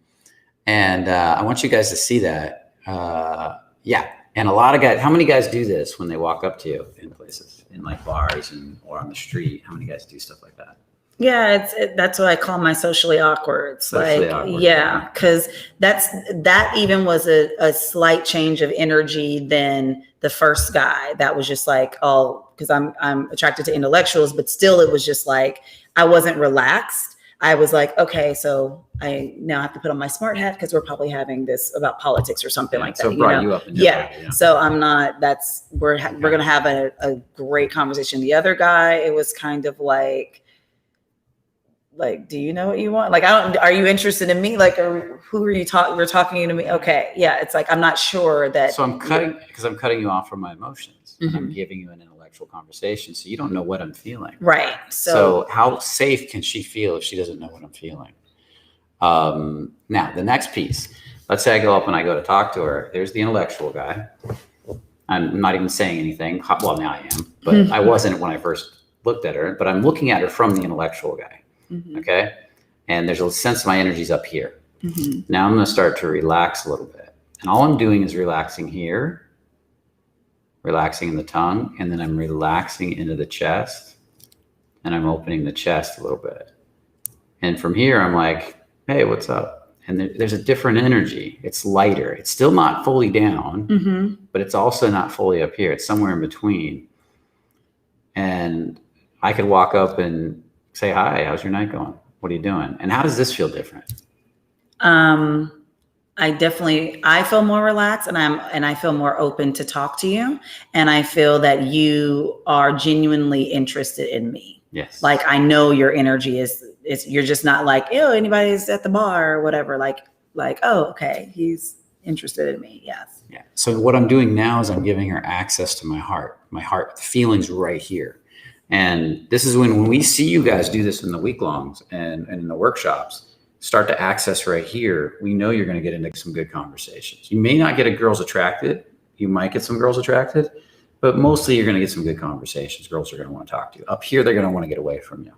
I want you guys to see that. Yeah. And a lot of guys, how many guys do this when they walk up to you in places, in like bars or on the street? How many guys do stuff like that? Yeah, that's what I call my socially awkward. Yeah, because that even was a slight change of energy than the first guy. That was just like, oh, because I'm attracted to intellectuals, but still it was just like I wasn't relaxed. I was like, okay, so I now have to put on my smart hat because we're probably having this about politics or something like that. So brought you up. Yeah. So I'm not. We're gonna have a great conversation. The other guy, it was kind of like, do you know what you want? Like, are you interested in me? Like, who are you talking? We're talking to me. Okay. Yeah. It's like, I'm not sure that. So I'm cutting you off from my emotions. Mm-hmm. And I'm giving you an intellectual intellectual conversation. So you don't know what I'm feeling. Right. So how safe can she feel if she doesn't know what I'm feeling? Now, the next piece, let's say I go up and I go to talk to her. There's the intellectual guy. I'm not even saying anything. Well, now I am, but I wasn't when I first looked at her, but I'm looking at her from the intellectual guy. Okay. And there's a sense of my energy's up here. Now I'm going to start to relax a little bit. And all I'm doing is relaxing here, relaxing in the tongue, and then I'm relaxing into the chest, and I'm opening the chest a little bit. And from here, I'm like, hey, what's up? And there's a different energy. It's lighter. It's still not fully down, but it's also not fully up here. It's somewhere in between. And I could walk up and say, hi, how's your night going? What are you doing? And how does this feel different? I feel more relaxed, and I feel more open to talk to you. And I feel that you are genuinely interested in me. Yes. Like, I know your energy is you're just not like, oh, anybody's at the bar or whatever. Like, oh, okay, he's interested in me. Yes. Yeah. So what I'm doing now is I'm giving her access to my heart. My heart feelings right here. And this is when we see you guys do this in the week longs and in the workshops, start to access right here. We know you're going to get into some good conversations. You may not get girls attracted. You might get some girls attracted, but mostly you're going to get some good conversations. Girls are going to want to talk to you. Up here, they're going to want to get away from you.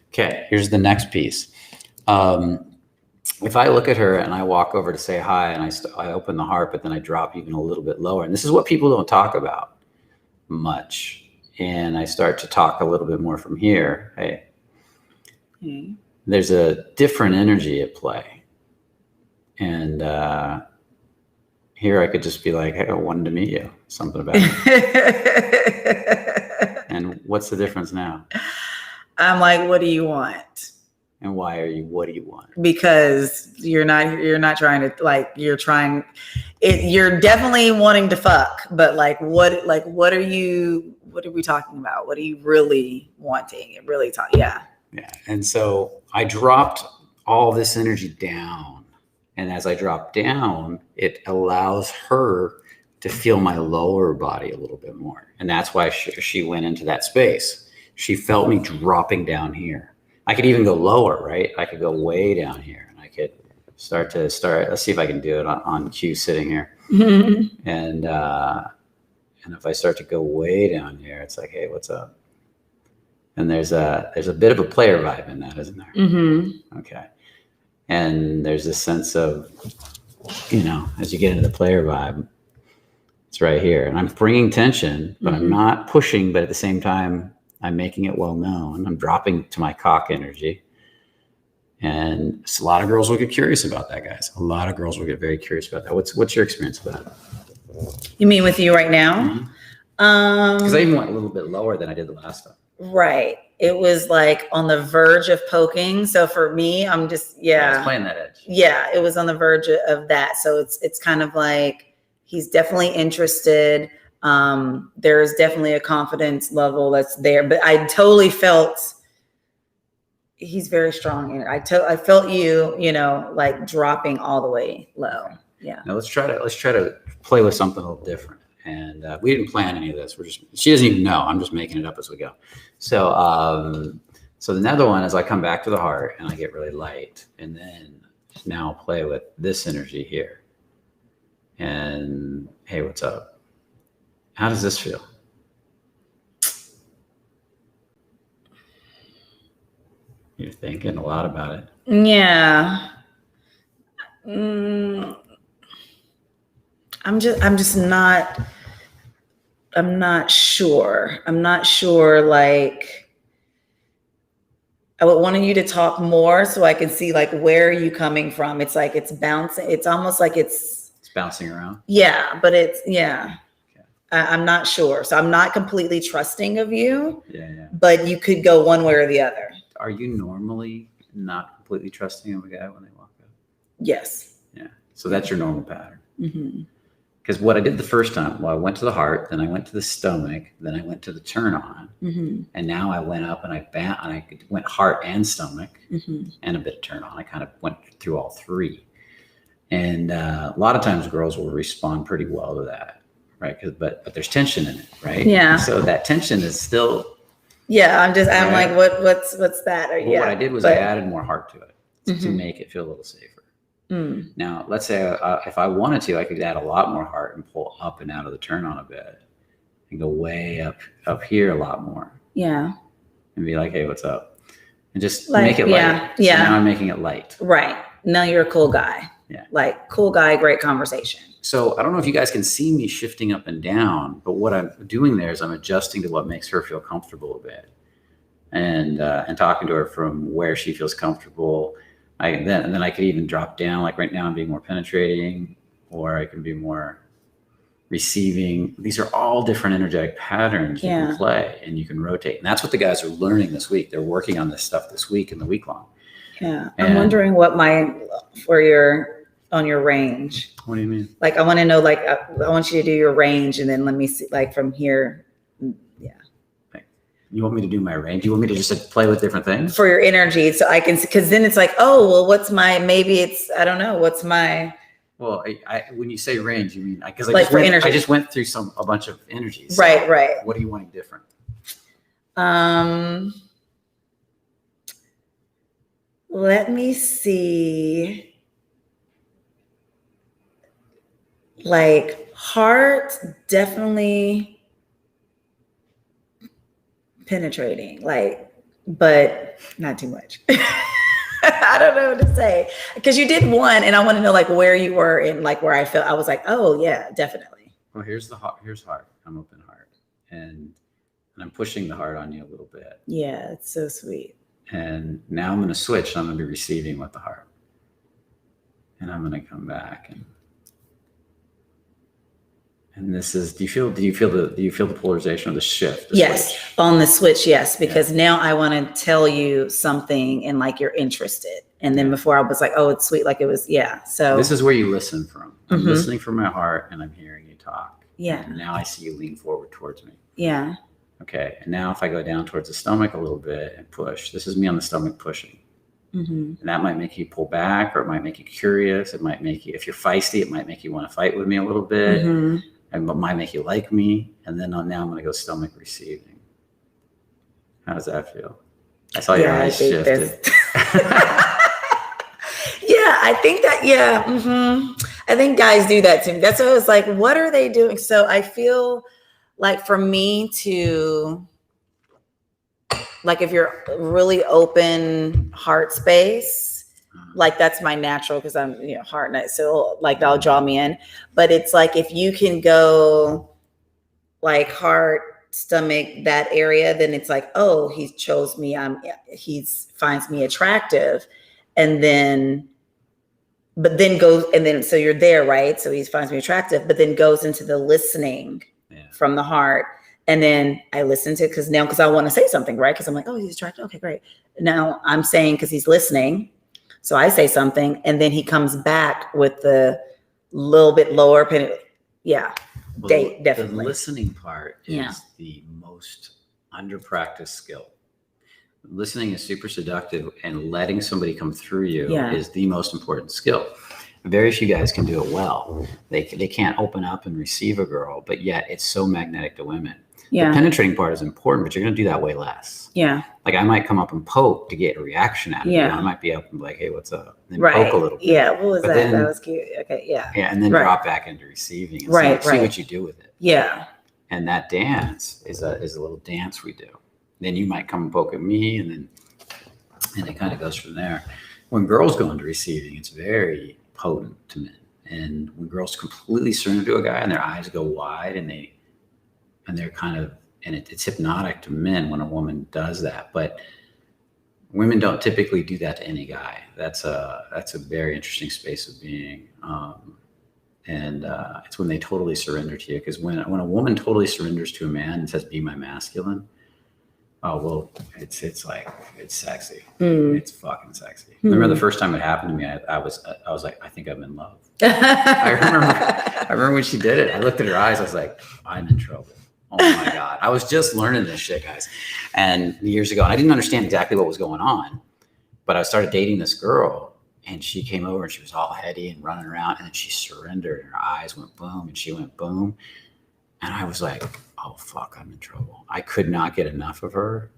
Okay, here's the next piece. If I look at her and I walk over to say hi and I open the heart, but then I drop even a little bit lower. And this is what people don't talk about much. And I start to talk a little bit more from here. Hey, there's a different energy at play. And here I could just be like, hey, I wanted to meet you. Something about it. And what's the difference now? I'm like, what do you want? And why are you, what do you want? Because you're not trying to, like, you're definitely wanting to fuck, but what are we talking about? What are you really wanting? Yeah. And so I dropped all this energy down. And as I drop down, it allows her to feel my lower body a little bit more. And that's why she went into that space. She felt me dropping down here. I could even go lower, right? I could go way down here, and I could start. Let's see if I can do it on cue sitting here. And if I start to go way down here, it's like, hey, what's up? And there's a bit of a player vibe in that, isn't there? Okay. And there's this sense of, as you get into the player vibe, it's right here. And I'm bringing tension, but I'm not pushing, but at the same time, I'm making it well known. I'm dropping to my cock energy. And a lot of girls will get curious about that, guys. A lot of girls will get very curious about that. What's your experience with that? You mean with you right now? Because I even went a little bit lower than I did the last time. Right. It was like on the verge of poking. So for me, I'm just, I was playing that edge. Yeah, it was on the verge of that. So it's kind of like, he's definitely interested. There's definitely a confidence level that's there, but I totally felt he's very strong. I felt you, like dropping all the way low. Yeah. Now let's try to play with something a little different. And we didn't plan any of this. She doesn't even know. I'm just making it up as we go. So, so another one is I come back to the heart and I get really light, and then now I'll play with this energy here. And hey, what's up? How does this feel? You're thinking a lot about it. Yeah. I'm not sure. Like, I would want you to talk more so I can see, like, where are you coming from? It's like, it's bouncing. It's almost like it's bouncing around. Yeah. But I'm not sure. So I'm not completely trusting of you. Yeah. But you could go one way or the other. Are you normally not completely trusting of a guy when they walk up? Yes. Yeah. So that's your normal pattern. Because what I did the first time, well, I went to the heart, then I went to the stomach, then I went to the turn on, and now I went up and I went heart and stomach and a bit of turn on. I kind of went through all three. And a lot of times girls will respond pretty well to that. right? But there's tension in it, right? Yeah. So that tension is still. Yeah, I'm right? like, what's that? Or, Well, yeah, what I did was I added more heart to it to make it feel a little safer. Now, let's say if I wanted to, I could add a lot more heart and pull up and out of the turn on a bit and go way up here a lot more. Yeah. And be like, hey, what's up? And just Like, make it light. Yeah. So now I'm making it light. Right. Now you're a cool guy. Yeah. Like, cool guy, great conversation. So I don't know if you guys can see me shifting up and down, but what I'm doing there is I'm adjusting to what makes her feel comfortable a bit. And talking to her from where she feels comfortable. And then I could even drop down. Like right now I'm being more penetrating, or I can be more receiving. These are all different energetic patterns you can play, and you can rotate. And that's what the guys are learning this week. They're working on this stuff this week and the week long. Yeah. I'm wondering what on your range. What do you mean? Like, I want to know, like, I want you to do your range, and then let me see, like, from here. Yeah. You want me to do my range? You want me to just play with different things? For your energy. So I can, because then it's like, oh, well, maybe it's, I don't know, what's my. Well, when you say range, you mean, because Like I just went through a bunch of energies. Right, right. What are you wanting different? Let me see. Like, heart, definitely penetrating, like, but not too much. I don't know what to say, because you did one, and I want to know, like, where you were and, like, where I felt. I was like, oh yeah, definitely. Well, here's heart. I'm open heart, and I'm pushing the heart on you a little bit. Yeah, it's so sweet. And now I'm going to switch, and I'm going to be receiving with the heart, and I'm going to come back and this is. Do you feel the polarization of the shift? Yes, switch? On the switch, yes, because now I want to tell you something, and, like, you're interested. And then before I was like, oh, it's sweet, like it was, So this is where you listen from. I'm listening from my heart, and I'm hearing you talk. Yeah. And now I see you lean forward towards me. Yeah. Okay. And now if I go down towards the stomach a little bit and push, this is me on the stomach pushing. And that might make you pull back, or it might make you curious. It might make you, if you're feisty, it might make you want to fight with me a little bit. And it might make you like me. And then now I'm going to go stomach receiving. How does that feel? I saw your eyes shifted. Yeah, I think that, I think guys do that to me. That's what I was like, what are they doing? So I feel like, for me to, like, if you're really open heart space, like, that's my natural, because I'm, heart night. So, like, that'll draw me in. But it's like, if you can go, like, heart, stomach, that area, then it's like, oh, he chose me. He finds me attractive. And then, so you're there, right? So he finds me attractive, but then goes into the listening from the heart. And then I listen to, because I want to say something, right? Because I'm like, oh, he's attractive. Okay, great. Now I'm saying, because he's listening. So I say something, and then he comes back with the little bit lower penny. Yeah. Well, definitely. The listening part is the most under-practiced skill. Listening is super seductive, and letting somebody come through you is the most important skill. Very few guys can do it well. They can't open up and receive a girl, but yet it's so magnetic to women. The penetrating part is important, but you're going to do that way less. Yeah. Like, I might come up and poke to get a reaction out of you. I might be up and be like, hey, what's up? And then poke a little bit. Yeah. What was that? Then, that was cute. Okay. Yeah. Yeah. And then drop back into receiving and see what you do with it. Yeah. And that dance is a little dance we do. Then you might come and poke at me, and it kind of goes from there. When girls go into receiving, it's very potent to men. And when girls completely surrender to a guy and their eyes go wide, and they're kind of, and it's hypnotic to men when a woman does that. But women don't typically do that to any guy. That's a very interesting space of being. It's when they totally surrender to you. Because when a woman totally surrenders to a man and says, be my masculine, oh, well, it's sexy. It's fucking sexy. I remember the first time it happened to me, I was like, I think I'm in love. I remember when she did it. I looked at her eyes. I was like, I'm in trouble. Oh my God. I was just learning this shit, guys. And years ago, I didn't understand exactly what was going on, but I started dating this girl, and she came over, and she was all heady and running around, and then she surrendered, and her eyes went boom, and she went boom. And I was like, oh, fuck, I'm in trouble. I could not get enough of her.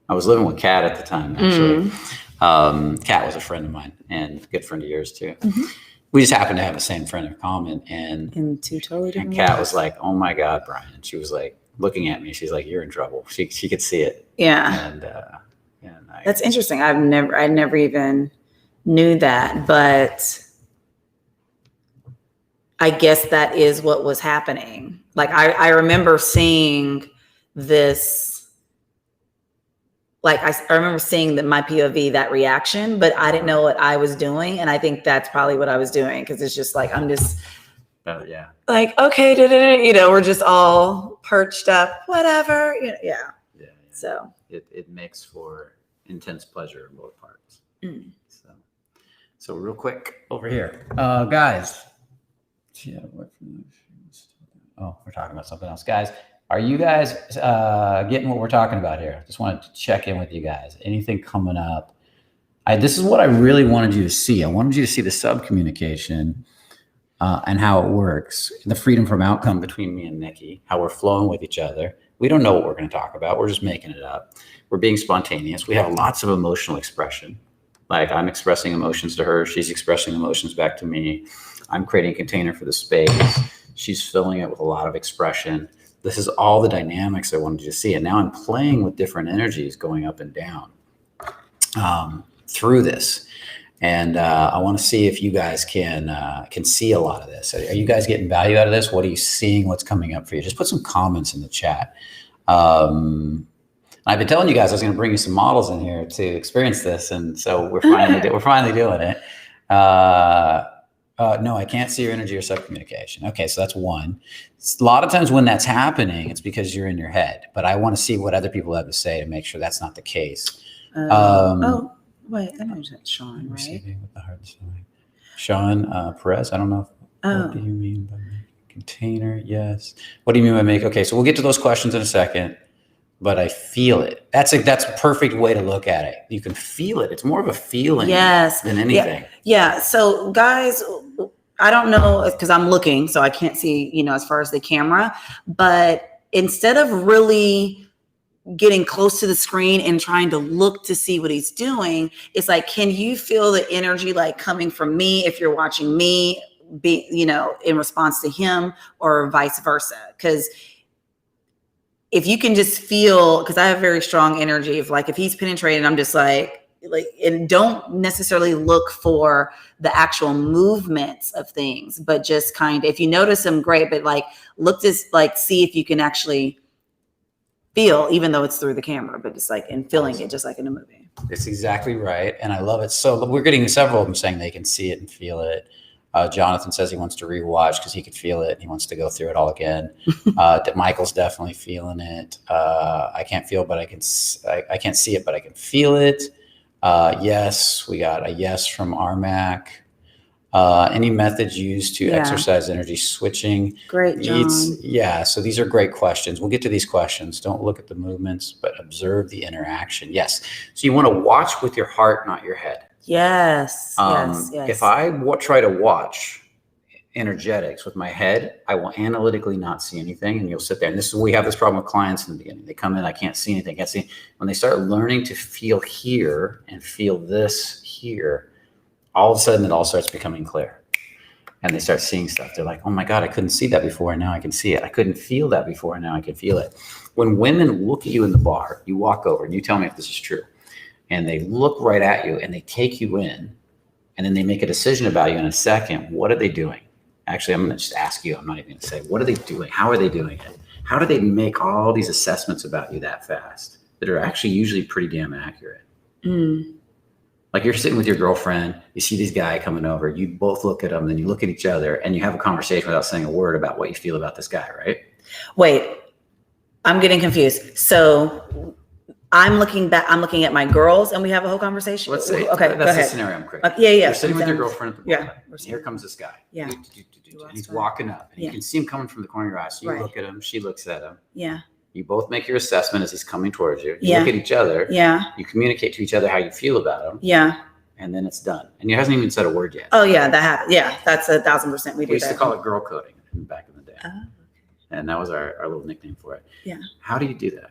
I was living with Kat at the time, actually. Kat was a friend of mine and a good friend of yours, too. We just happened to have the same friend in common. And two totally different Kat was like, oh, my God, Brian. She was like looking at me. She's like, you're in trouble. She could see it. Yeah. And that's interesting. I never even knew that. But I guess that is what was happening. Like, I remember seeing this. Like I remember seeing my POV, that reaction, but I didn't know what I was doing. And I think that's probably what I was doing. Cause it's just like, I'm just like, okay, you know, we're just all perched up, whatever. Yeah. So it makes for intense pleasure in both parts. So real quick over here, guys. Oh, we're talking about something else, guys. Are you guys getting what we're talking about here? Just wanted to check in with you guys. Anything coming up? This is what I really wanted you to see. I wanted you to see the sub-communication and how it works. The freedom from outcome between me and Nikki, how we're flowing with each other. We don't know what we're going to talk about. We're just making it up. We're being spontaneous. We have lots of emotional expression. Like I'm expressing emotions to her. She's expressing emotions back to me. I'm creating a container for the space. She's filling it with a lot of expression. This is all the dynamics I wanted you to see. And now I'm playing with different energies going up and down through this. And I want to see if you guys can see a lot of this. Are you guys getting value out of this? What are you seeing? What's coming up for you? Just put some comments in the chat. I've been telling you guys I was going to bring you some models in here to experience this. And so we're finally doing it. No, I can't see your energy or sub-communication. Okay, so that's one. A lot of times when that's happening, it's because you're in your head. But I want to see what other people have to say to make sure that's not the case. Wait, I know that's Sean, right? Receiving with the heart showing. Sean Perez, I don't know. What do you mean by container? Yes. What do you mean by make? Okay, so we'll get to those questions in a second. But I feel it. That's a perfect way to look at it. You can feel it. It's more of a feeling than anything. Yeah. So guys, I don't know because I'm looking, so I can't see, as far as the camera, but instead of really getting close to the screen and trying to look to see what he's doing, it's like, can you feel the energy like coming from me if you're watching me be, in response to him or vice versa? Because if you can just feel, because I have very strong energy, if he's penetrating, I'm just like, and don't necessarily look for the actual movements of things, but just kind of, if you notice them, great, but look to see if you can actually feel, even though it's through the camera, but it's and feeling it just like in a movie. It's exactly right. And I love it. So we're getting several of them saying they can see it and feel it. Jonathan says he wants to rewatch because he could feel it. He wants to go through it all again. Michael's definitely feeling it. I can't feel, but I can't see it, but I can feel it. Yes, we got a yes from Armac. Any methods used to exercise energy switching? Great, John. So these are great questions. We'll get to these questions. Don't look at the movements, but observe the interaction. Yes. So you want to watch with your heart, not your head. Yes. Yes. If I try to watch energetics with my head, I will analytically not see anything, and you'll sit there. And we have this problem with clients in the beginning. They come in, I can't see anything. When they start learning to feel here and feel this here, all of a sudden it all starts becoming clear, and they start seeing stuff. They're like, "Oh my God, I couldn't see that before, and now I can see it. I couldn't feel that before, and now I can feel it." When women look at you in the bar, you walk over, and you tell me if this is true. And they look right at you and they take you in, and then they make a decision about you in a second. What are they doing? Actually, I'm going to just ask you. I'm not even going to say, what are they doing? How are they doing it? How do they make all these assessments about you that fast that are actually usually pretty damn accurate? Like you're sitting with your girlfriend, you see this guy coming over, you both look at him, then you look at each other and you have a conversation without saying a word about what you feel about this guy, right? Wait, I'm getting confused. So I'm looking at my girls and we have a whole conversation. Let's say, okay, that's the scenario I'm creating. Yeah. You're sitting with your girlfriend at the bar. Here comes this guy. Yeah. And he's walking up and you can see him coming from the corner of your eye. So you look at him, she looks at him. Yeah. You both make your assessment as he's coming towards you. You look at each other. Yeah. You communicate to each other how you feel about him. Yeah. And then it's done. And you hasn't even said a word yet. Oh yeah, that happened. Yeah, that's 1,000%. We do used to call it girl coding back in the day. And that was our little nickname for it. Yeah. How do you do that?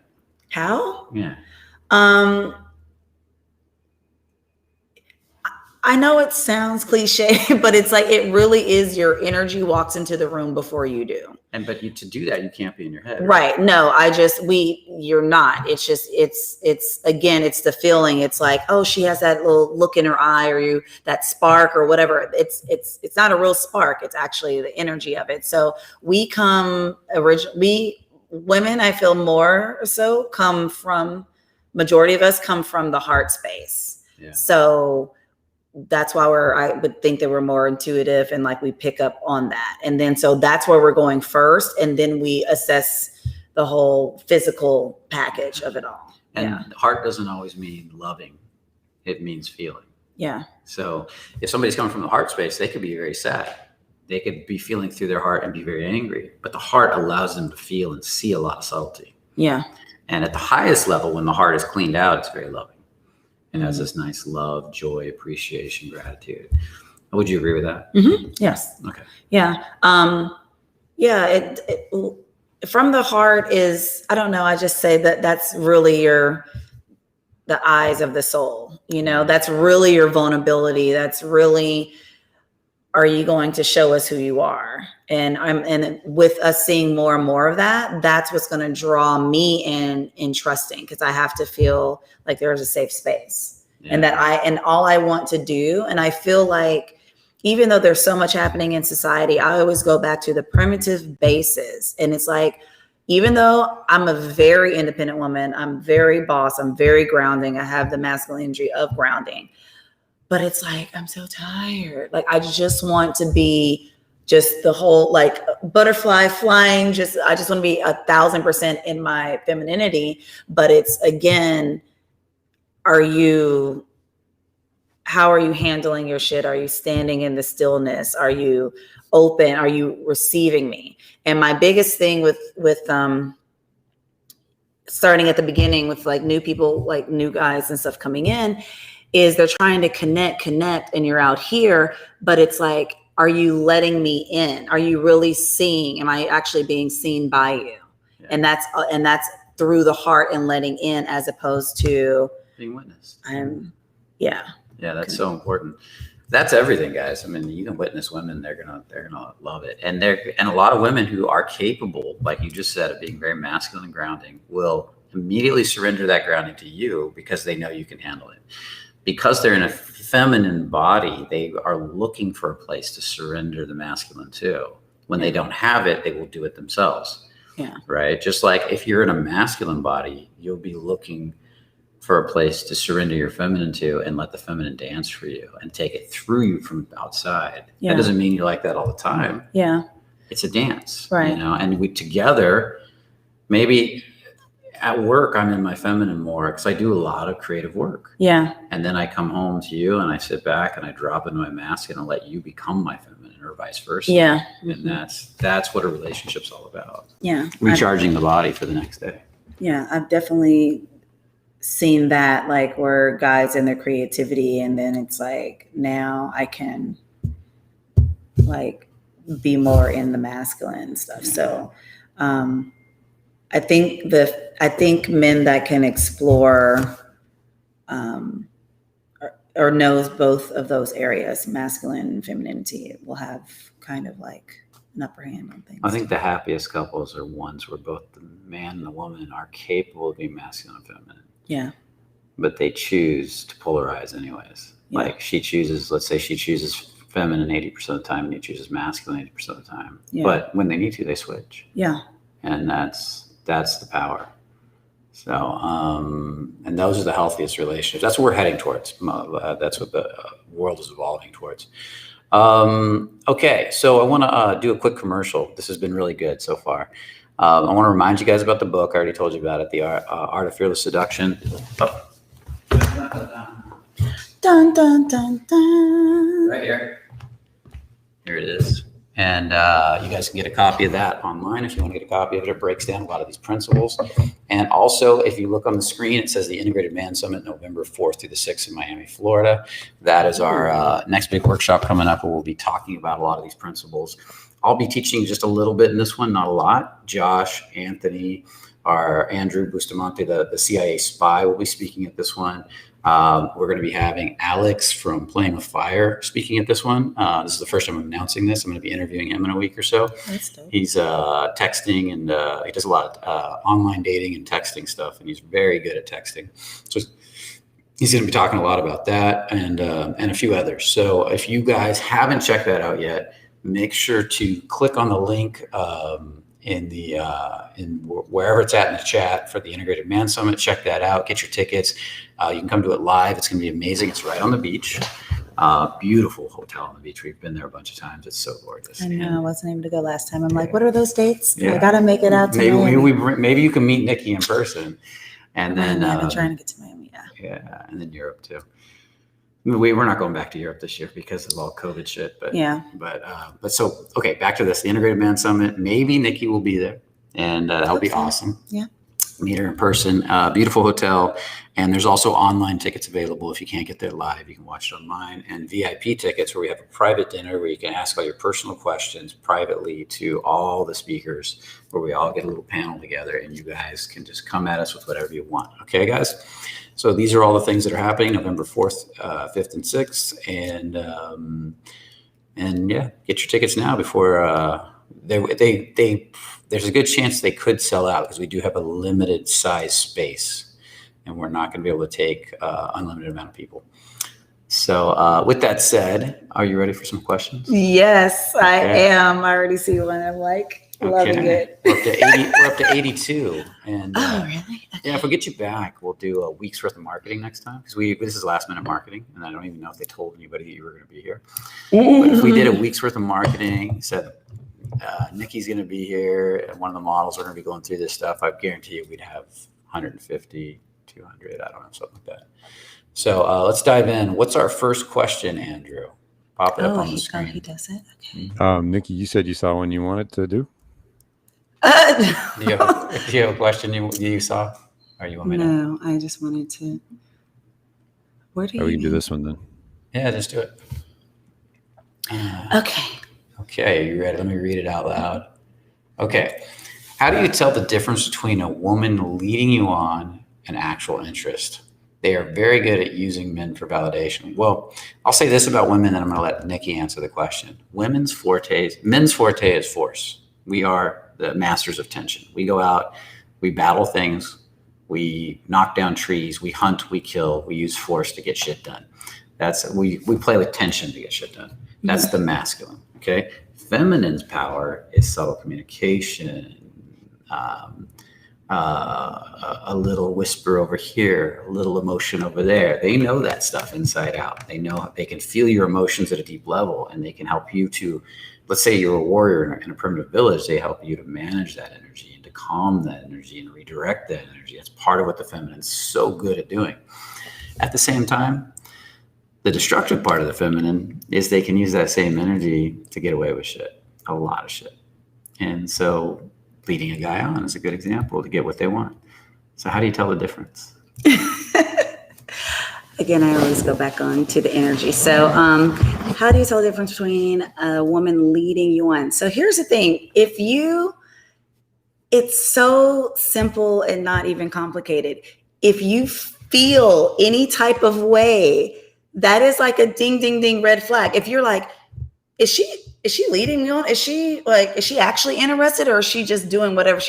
How? Yeah. I know it sounds cliche, but it's like, it really is your energy walks into the room before you do. But to do that, you can't be in your head. Right. No, you're not. It's just, again, it's the feeling. It's like, oh, she has that little look in her eye, or that spark or whatever. It's not a real spark. It's actually the energy of it. So women, I feel more so majority of us come from the heart space. Yeah. So that's why I would think that we're more intuitive, and like we pick up on that. And then, so that's where we're going first. And then we assess the whole physical package of it all. And heart doesn't always mean loving. It means feeling. Yeah. So if somebody's coming from the heart space, they could be very sad. They could be feeling through their heart and be very angry, but the heart allows them to feel and see a lot of subtlety. Yeah. And at the highest level, when the heart is cleaned out, it's very loving. It has this nice love, joy, appreciation, gratitude. Would you agree with that? Mm-hmm. Yes. Okay. Yeah. From the heart is, I don't know. I just say that's really the eyes of the soul. That's really your vulnerability. That's really, are you going to show us who you are? And with us seeing more and more of that, that's what's going to draw me in trusting, because I have to feel like there's a safe space. Yeah. And all I want to do. And I feel like, even though there's so much happening in society, I always go back to the primitive basis. And it's like, even though I'm a very independent woman, I'm very boss, I'm very grounding, I have the masculine energy of grounding, but it's like, I'm so tired. Like, I just want to be just the whole, like, butterfly flying. I just want to be 1,000% in my femininity. But it's, again, how are you handling your shit? Are you standing in the stillness? Are you open? Are you receiving me? And my biggest thing with starting at the beginning with like new people, like new guys and stuff coming in, is they're trying to connect, and you're out here, but it's like, are you letting me in? Are you really seeing? Am I actually being seen by you? Yeah. And that's through the heart and letting in, as opposed to being witnessed. Yeah, that's so important. That's everything, guys. I mean, you can witness women; they're gonna love it, and a lot of women who are capable, like you just said, of being very masculine and grounding, will immediately surrender that grounding to you because they know you can handle it. Because they're in a feminine body, they are looking for a place to surrender the masculine to. When they don't have it, they will do it themselves. Yeah. Right. Just like if you're in a masculine body, you'll be looking for a place to surrender your feminine to, and let the feminine dance for you and take it through you from outside. Yeah. That doesn't mean you're like that all the time. Yeah. It's a dance, right? And we together, maybe at work, I'm in my feminine more because I do a lot of creative work. Yeah. And then I come home to you and I sit back and I drop into my masculine and let you become my feminine, or vice versa. Yeah. And that's what a relationship's all about. Yeah. Recharging the body for the next day. Yeah. I've definitely seen that, like, where guys in their creativity, and then it's like, now I can like be more in the masculine stuff. So, I think men that can explore or knows both of those areas, masculine and femininity, will have kind of like an upper hand on things. I think the happiest couples are ones where both the man and the woman are capable of being masculine and feminine. Yeah. But they choose to polarize anyways. Yeah. Like let's say she chooses feminine 80% of the time and he chooses masculine 80% of the time. Yeah. But when they need to, they switch. Yeah. And that's the power. So, and those are the healthiest relationships. That's what we're heading towards. That's what the world is evolving towards. Okay, so I want to do a quick commercial. This has been really good so far. I want to remind you guys about the book. I already told you about it, the Art of Fearless Seduction. Oh. Dun, dun, dun, dun. Right here. Here it is. And you guys can get a copy of that online if you want to get a copy of it. It breaks down a lot of these principles. And also, if you look on the screen, it says the Integrated Man Summit, November 4th through the 6th in Miami, Florida. That is our next big workshop coming up, where we'll be talking about a lot of these principles. I'll be teaching just a little bit in this one, not a lot. Josh, Anthony, Andrew Bustamante, the CIA spy, will be speaking at this one. We're going to be having Alex from Playing with Fire speaking at this one. This is the first time I'm announcing this. I'm going to be interviewing him in a week or so. That's dope. He's texting, and he does a lot of online dating and texting stuff, and he's very good at texting. So he's going to be talking a lot about that and a few others. So if you guys haven't checked that out yet, make sure to click on the link in wherever it's at in the chat for the Integrated Man Summit. Check that out. Get your tickets. You can come to it live. It's going to be amazing. It's right on the beach. Beautiful hotel on the beach. We've been there a bunch of times. It's so gorgeous. I know. I wasn't able to go last time. I'm like, what are those dates? Yeah. I got to make it out to Miami. Maybe you can meet Nikki in person, and then I've been trying to get to Miami. Yeah, and then Europe too. We're not going back to Europe this year because of all COVID shit. But yeah. But so okay, back to this, the Integrated Man Summit. Maybe Nikki will be there, and that'll be awesome. Yeah. Meet her in person. Beautiful hotel, and there's also online tickets available. If you can't get there live, you can watch it online. And VIP tickets, where we have a private dinner where you can ask all your personal questions privately to all the speakers, where we all get a little panel together, and you guys can just come at us with whatever you want. Okay, guys. So these are all the things that are happening November 4th, 5th, and 6th. And yeah, get your tickets now before there's a good chance they could sell out, because we do have a limited size space, and we're not going to be able to take unlimited amount of people. So with that said, are you ready for some questions? Yes, I am. I already see one. I'm like, loving it. We're up to 82. And oh, really? Okay. Yeah, if we get you back, we'll do a week's worth of marketing next time, because this is last minute marketing, and I don't even know if they told anybody you were going to be here. But if we did a week's worth of marketing, said Nikki's going to be here, and one of the models are going to be going through this stuff, I guarantee you we'd have 150, 200, I don't know, something like that. So let's dive in. What's our first question, Andrew? Pop it up on the screen. Oh, he does it? Okay. Nikki, you said you saw one you wanted to do? Do you have a question you saw? Or you want me to? No, I just wanted to. Where do you? We can do this one then. Yeah, just do it. Okay. Okay, you ready? Let me read it out loud. Okay. How do you tell the difference between a woman leading you on and actual interest? They are very good at using men for validation. Well, I'll say this about women, and I'm going to let Nikki answer the question. Men's forte is force. We are the masters of tension. We go out, we battle things, we knock down trees, we hunt, we kill, we use force to get shit done. We play with tension to get shit done. That's the masculine. Okay. Feminine's power is subtle communication, a little whisper over here, a little emotion over there. They know that stuff inside out. They know they can feel your emotions at a deep level, and they can help you to, let's say you're a warrior in a primitive village, they help you to manage that energy and to calm that energy and redirect that energy. That's part of what the feminine's so good at doing. At the same time, the destructive part of the feminine is they can use that same energy to get away with shit, a lot of shit. And so leading a guy on is a good example to get what they want. So how do you tell the difference? Again, I always go back on to the energy. So how do you tell the difference between a woman leading you on? So here's the thing. It's so simple and not even complicated. If you feel any type of way, that is like a ding, ding, ding red flag. If you're like, is she leading me on? Is she actually interested, or is she just doing whatever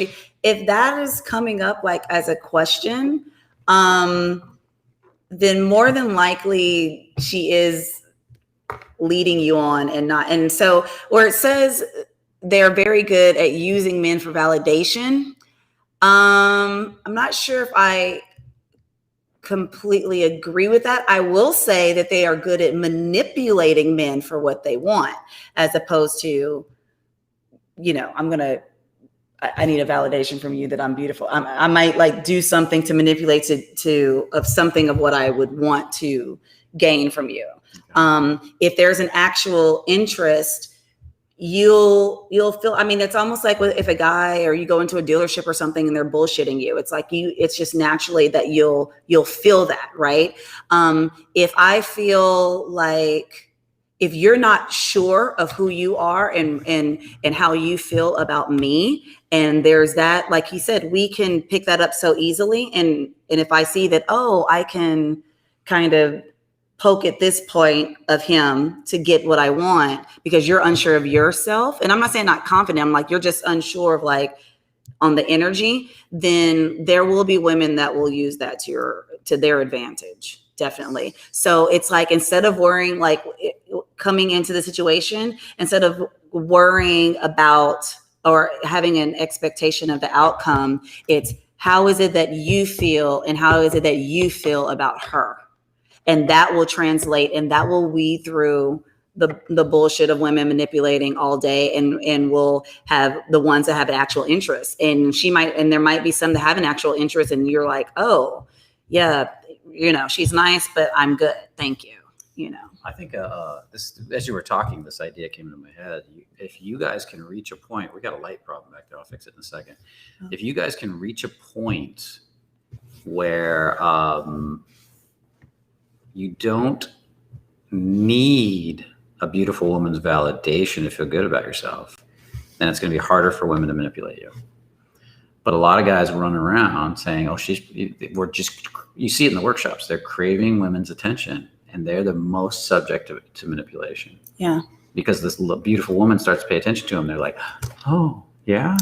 if that is coming up like as a question, then more than likely she is leading you on and not. And so where it says they're very good at using men for validation, I'm not sure if I completely agree with that. I will say that they are good at manipulating men for what they want, as opposed to, I need a validation from you that I'm beautiful. I might like do something to manipulate of something of what I would want to gain from you. Okay. If there's an actual interest, you'll feel, I mean, it's almost like if a guy, or you go into a dealership or something and they're bullshitting you, it's like it's just naturally that you'll feel that, right? If I feel like, if you're not sure of who you are and how you feel about me, and there's that, like he said, we can pick that up so easily. And if I see that, oh, I can kind of poke at this point of him to get what I want, because you're unsure of yourself. And I'm not saying not confident. I'm like, you're just unsure of like on the energy, then there will be women that will use that to their advantage. Definitely. So it's like, instead of worrying, like coming into the situation, instead of worrying about or having an expectation of the outcome, it's how is it that you feel and how is it that you feel about her? And that will translate, and that will weed through the bullshit of women manipulating all day, and we'll have the ones that have an actual interest. And there might be some that have an actual interest, and you're like, oh yeah, she's nice, but I'm good. Thank you. I think this, as you were talking, this idea came into my head. If you guys can reach a point, we got a light problem back there. I'll fix it in a second. If you guys can reach a point where you don't need a beautiful woman's validation to feel good about yourself, then it's going to be harder for women to manipulate you. But a lot of guys run around saying, oh, you see it in the workshops. They're craving women's attention, and they're the most subject to manipulation. Yeah. Because this beautiful woman starts to pay attention to them. They're like, oh, yeah.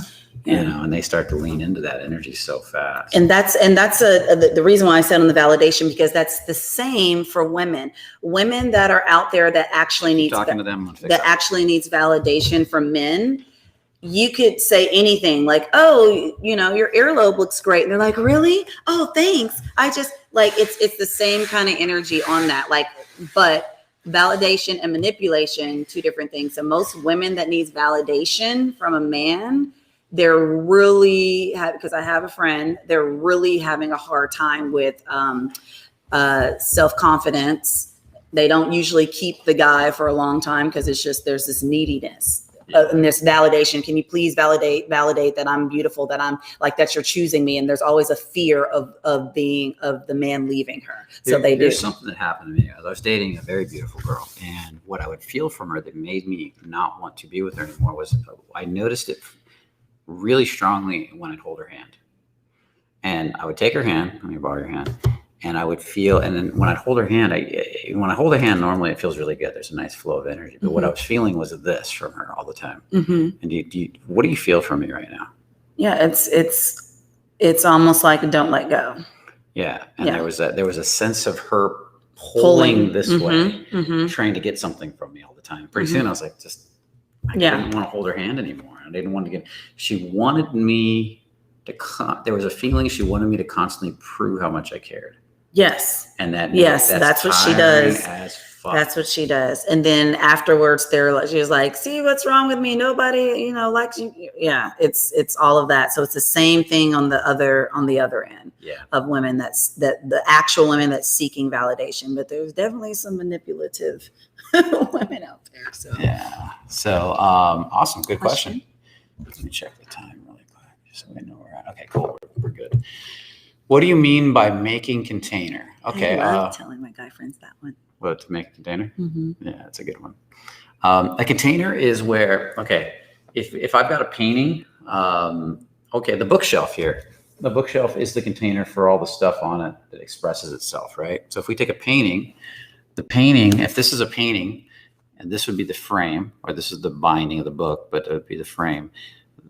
And they start to lean into that energy so fast. And that's the reason why I said on the validation, because that's the same for women that are out there that actually needs actually needs validation from men. You could say anything like, oh, your earlobe looks great. And they're like, really? Oh, thanks. I just like, it's the same kind of energy on that. Like, but validation and manipulation, two different things. So most women that needs validation from a man, they're really, because I have a friend, they're really having a hard time with self-confidence. They don't usually keep the guy for a long time because it's just, there's this neediness. And this validation. Can you please validate that I'm beautiful, that I'm like, that you're choosing me? And there's always a fear of the man leaving her. There's something that happened to me. I was dating a very beautiful girl, and what I would feel from her that made me not want to be with her anymore was I noticed it really strongly when I'd hold her hand. And I would take her hand, let me borrow your hand, and I would feel, and then when I'd hold her hand, when I hold her hand, normally it feels really good. There's a nice flow of energy. But what I was feeling was this from her all the time. Mm-hmm. And what do you feel from me right now? Yeah, it's almost like don't let go. Yeah. And there was a sense of her pulling this way, trying to get something from me all the time. Pretty soon I was like, I didn't want to hold her hand anymore. I didn't want to she wanted me to, there was a feeling she wanted me to constantly prove how much I cared. Yes. And that's what she does. As fuck. That's what she does. And then afterwards, she was like, see what's wrong with me? Nobody, likes you. Yeah. It's all of that. So it's the same thing on the other end of women. That the actual women that's seeking validation, but there's definitely some manipulative women out there. So, yeah. So, awesome. Good question. Let me check the time really quick so we know where we're at. Okay, cool. We're good. What do you mean by making container? Okay. I love telling my guy friends that one. What, to make a container? Mm-hmm. Yeah, that's a good one. A container is where, if I've got a painting, the bookshelf here. The bookshelf is the container for all the stuff on it that expresses itself, right? So if we take a painting, if this is a painting, and this would be the frame, or this is the binding of the book, but it would be the frame.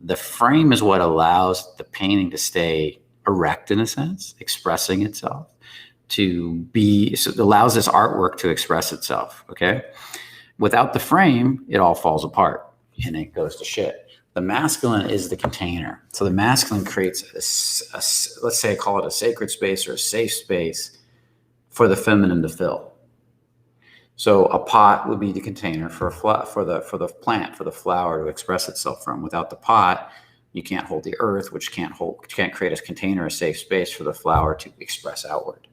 The frame is what allows the painting to stay erect in a sense, expressing itself, so it allows this artwork to express itself. Okay. Without the frame, it all falls apart and it goes to shit. The masculine is the container. So the masculine creates let's say, call it a sacred space or a safe space for the feminine to fill. So a pot would be the container for the plant, for the flower to express itself from. Without the pot, you can't hold the earth, which can't create a container, a safe space for the flower to express outward.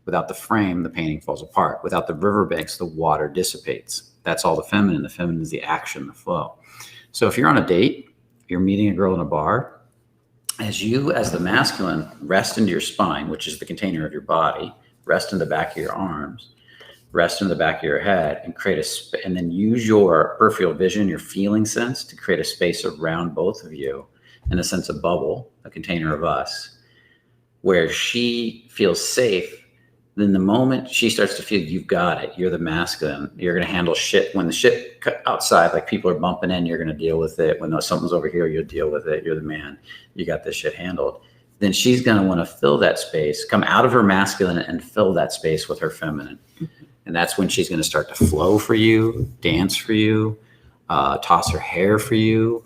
Without the frame, the painting falls apart. Without the riverbanks, the water dissipates. That's all the feminine. The feminine is the action, the flow. So if you're on a date, you're meeting a girl in a bar, as you, as the masculine, rest into your spine, which is the container of your body, rest in the back of your arms, rest in the back of your head, and and then use your peripheral vision, your feeling sense, to create a space around both of you in a sense of bubble, a container of us, where she feels safe. Then the moment she starts to feel you've got it, you're the masculine, you're going to handle shit. When the shit outside, like people are bumping in, you're going to deal with it. When something's over here, you'll deal with it. You're the man. You got this shit handled. Then she's going to want to fill that space, come out of her masculine and fill that space with her feminine. And that's when she's going to start to flow for you, dance for you, toss her hair for you,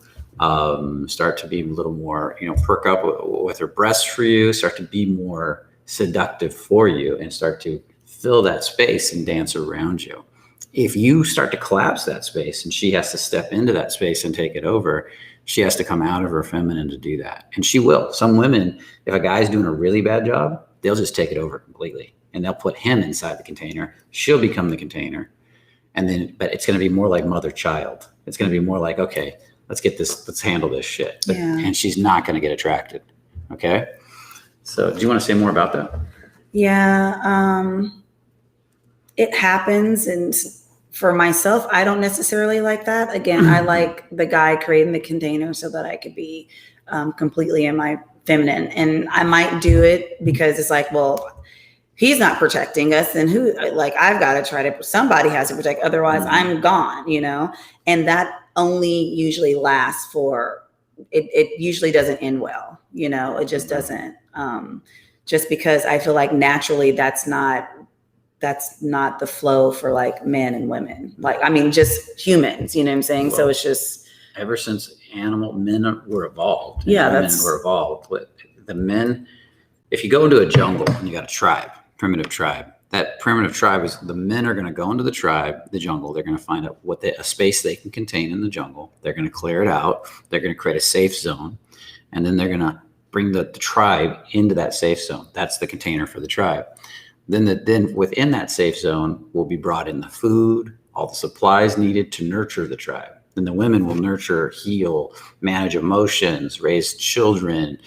start to be a little more, perk up with her breasts for you, start to be more seductive for you, and start to fill that space and dance around you. If you start to collapse that space and she has to step into that space and take it over, she has to come out of her feminine to do that. And she will. Some women, if a guy's doing a really bad job, they'll just take it over completely and they'll put him inside the container. She'll become the container. And then, but it's going to be more like mother-child. It's going to be more like, okay, let's handle this shit. Yeah. And she's not going to get attracted. Okay. So do you want to say more about that? Yeah. It happens. And for myself, I don't necessarily like that. Again, I like the guy creating the container so that I could be completely in my feminine. And I might do it because it's like, well, he's not protecting us, and I've got to try to, somebody has to protect, otherwise I'm gone, and that only usually lasts it usually doesn't end well, it just doesn't, just because I feel like naturally that's not the flow for like men and women, just humans, you know what I'm saying? Well, so it's just, ever since men were evolved, women were evolved, but the men, if you go into a jungle and you got a tribe, primitive tribe, that primitive tribe is, the men are going to go into the jungle. They're going to find out a space they can contain in the jungle. They're going to clear it out. They're going to create a safe zone. And then they're going to bring the tribe into that safe zone. That's the container for the tribe. Then within that safe zone will be brought in the food, all the supplies needed to nurture the tribe. Then the women will nurture, heal, manage emotions, raise children,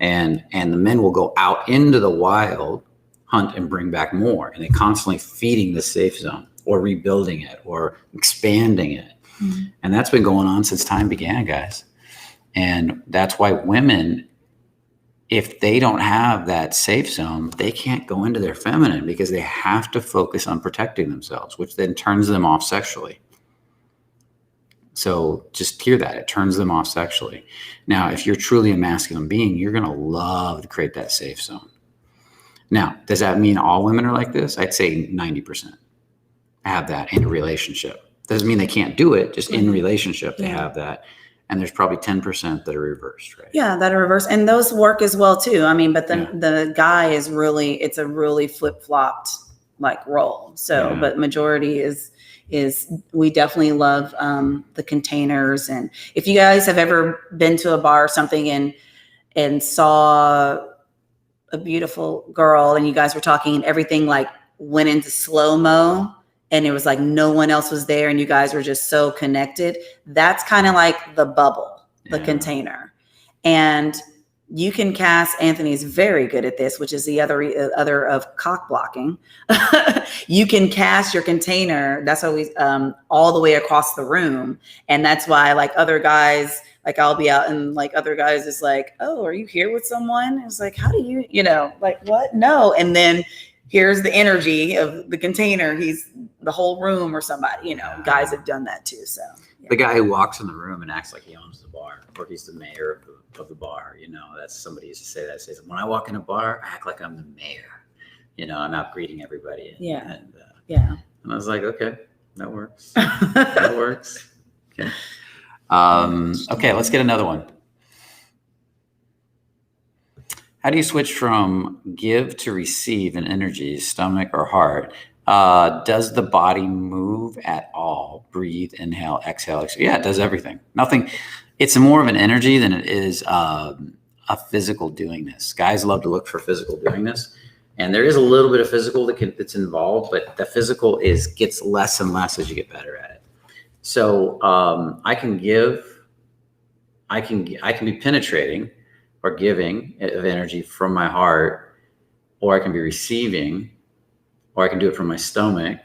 and the men will go out into the wild, hunt and bring back more. And they're constantly feeding the safe zone or rebuilding it or expanding it. Mm-hmm. And that's been going on since time began, guys. And that's why women, if they don't have that safe zone, they can't go into their feminine because they have to focus on protecting themselves, which then turns them off sexually. So just hear that. It turns them off sexually. Now, if you're truly a masculine being, you're going to love to create that safe zone. Now, does that mean all women are like this? I'd say 90% have that in a relationship. Doesn't mean they can't do it. Just in relationship, they have that. And there's probably 10% that are reversed, right? Yeah, that are reversed. And those work as well too. I mean, but the guy is really, it's a really flip-flopped like role. So, but majority is we definitely love the containers. And if you guys have ever been to a bar or something and saw a beautiful girl and you guys were talking and everything like went into slow-mo and it was like no one else was there and you guys were just so connected, that's kind of like the bubble, the container. And you can cast, Anthony's very good at this, which is the other of cock blocking. You can cast your container, that's always all the way across the room. And that's why like other guys, like I'll be out and like other guys is like, oh, are you here with someone? It's like, how do you know, like what? No. And then here's the energy of the container. He's the whole room or somebody, guys have done that too. So the guy who walks in the room and acts like he owns the bar or he's the mayor of the bar, that's somebody used to say that. Says, when I walk in a bar, I act like I'm the mayor. I'm out greeting everybody. And I was like, okay, that works. That works. Okay. Okay, let's get another one. How do you switch from give to receive in energy, stomach or heart? Does the body move at all? Breathe, inhale, exhale. Yeah, it does everything. Nothing. It's more of an energy than it is a physical doingness. Guys love to look for physical doingness. And there is a little bit of physical that's involved, but the physical gets less and less as you get better at it. So I can be penetrating or giving of energy from my heart, or I can be receiving, or I can do it from my stomach,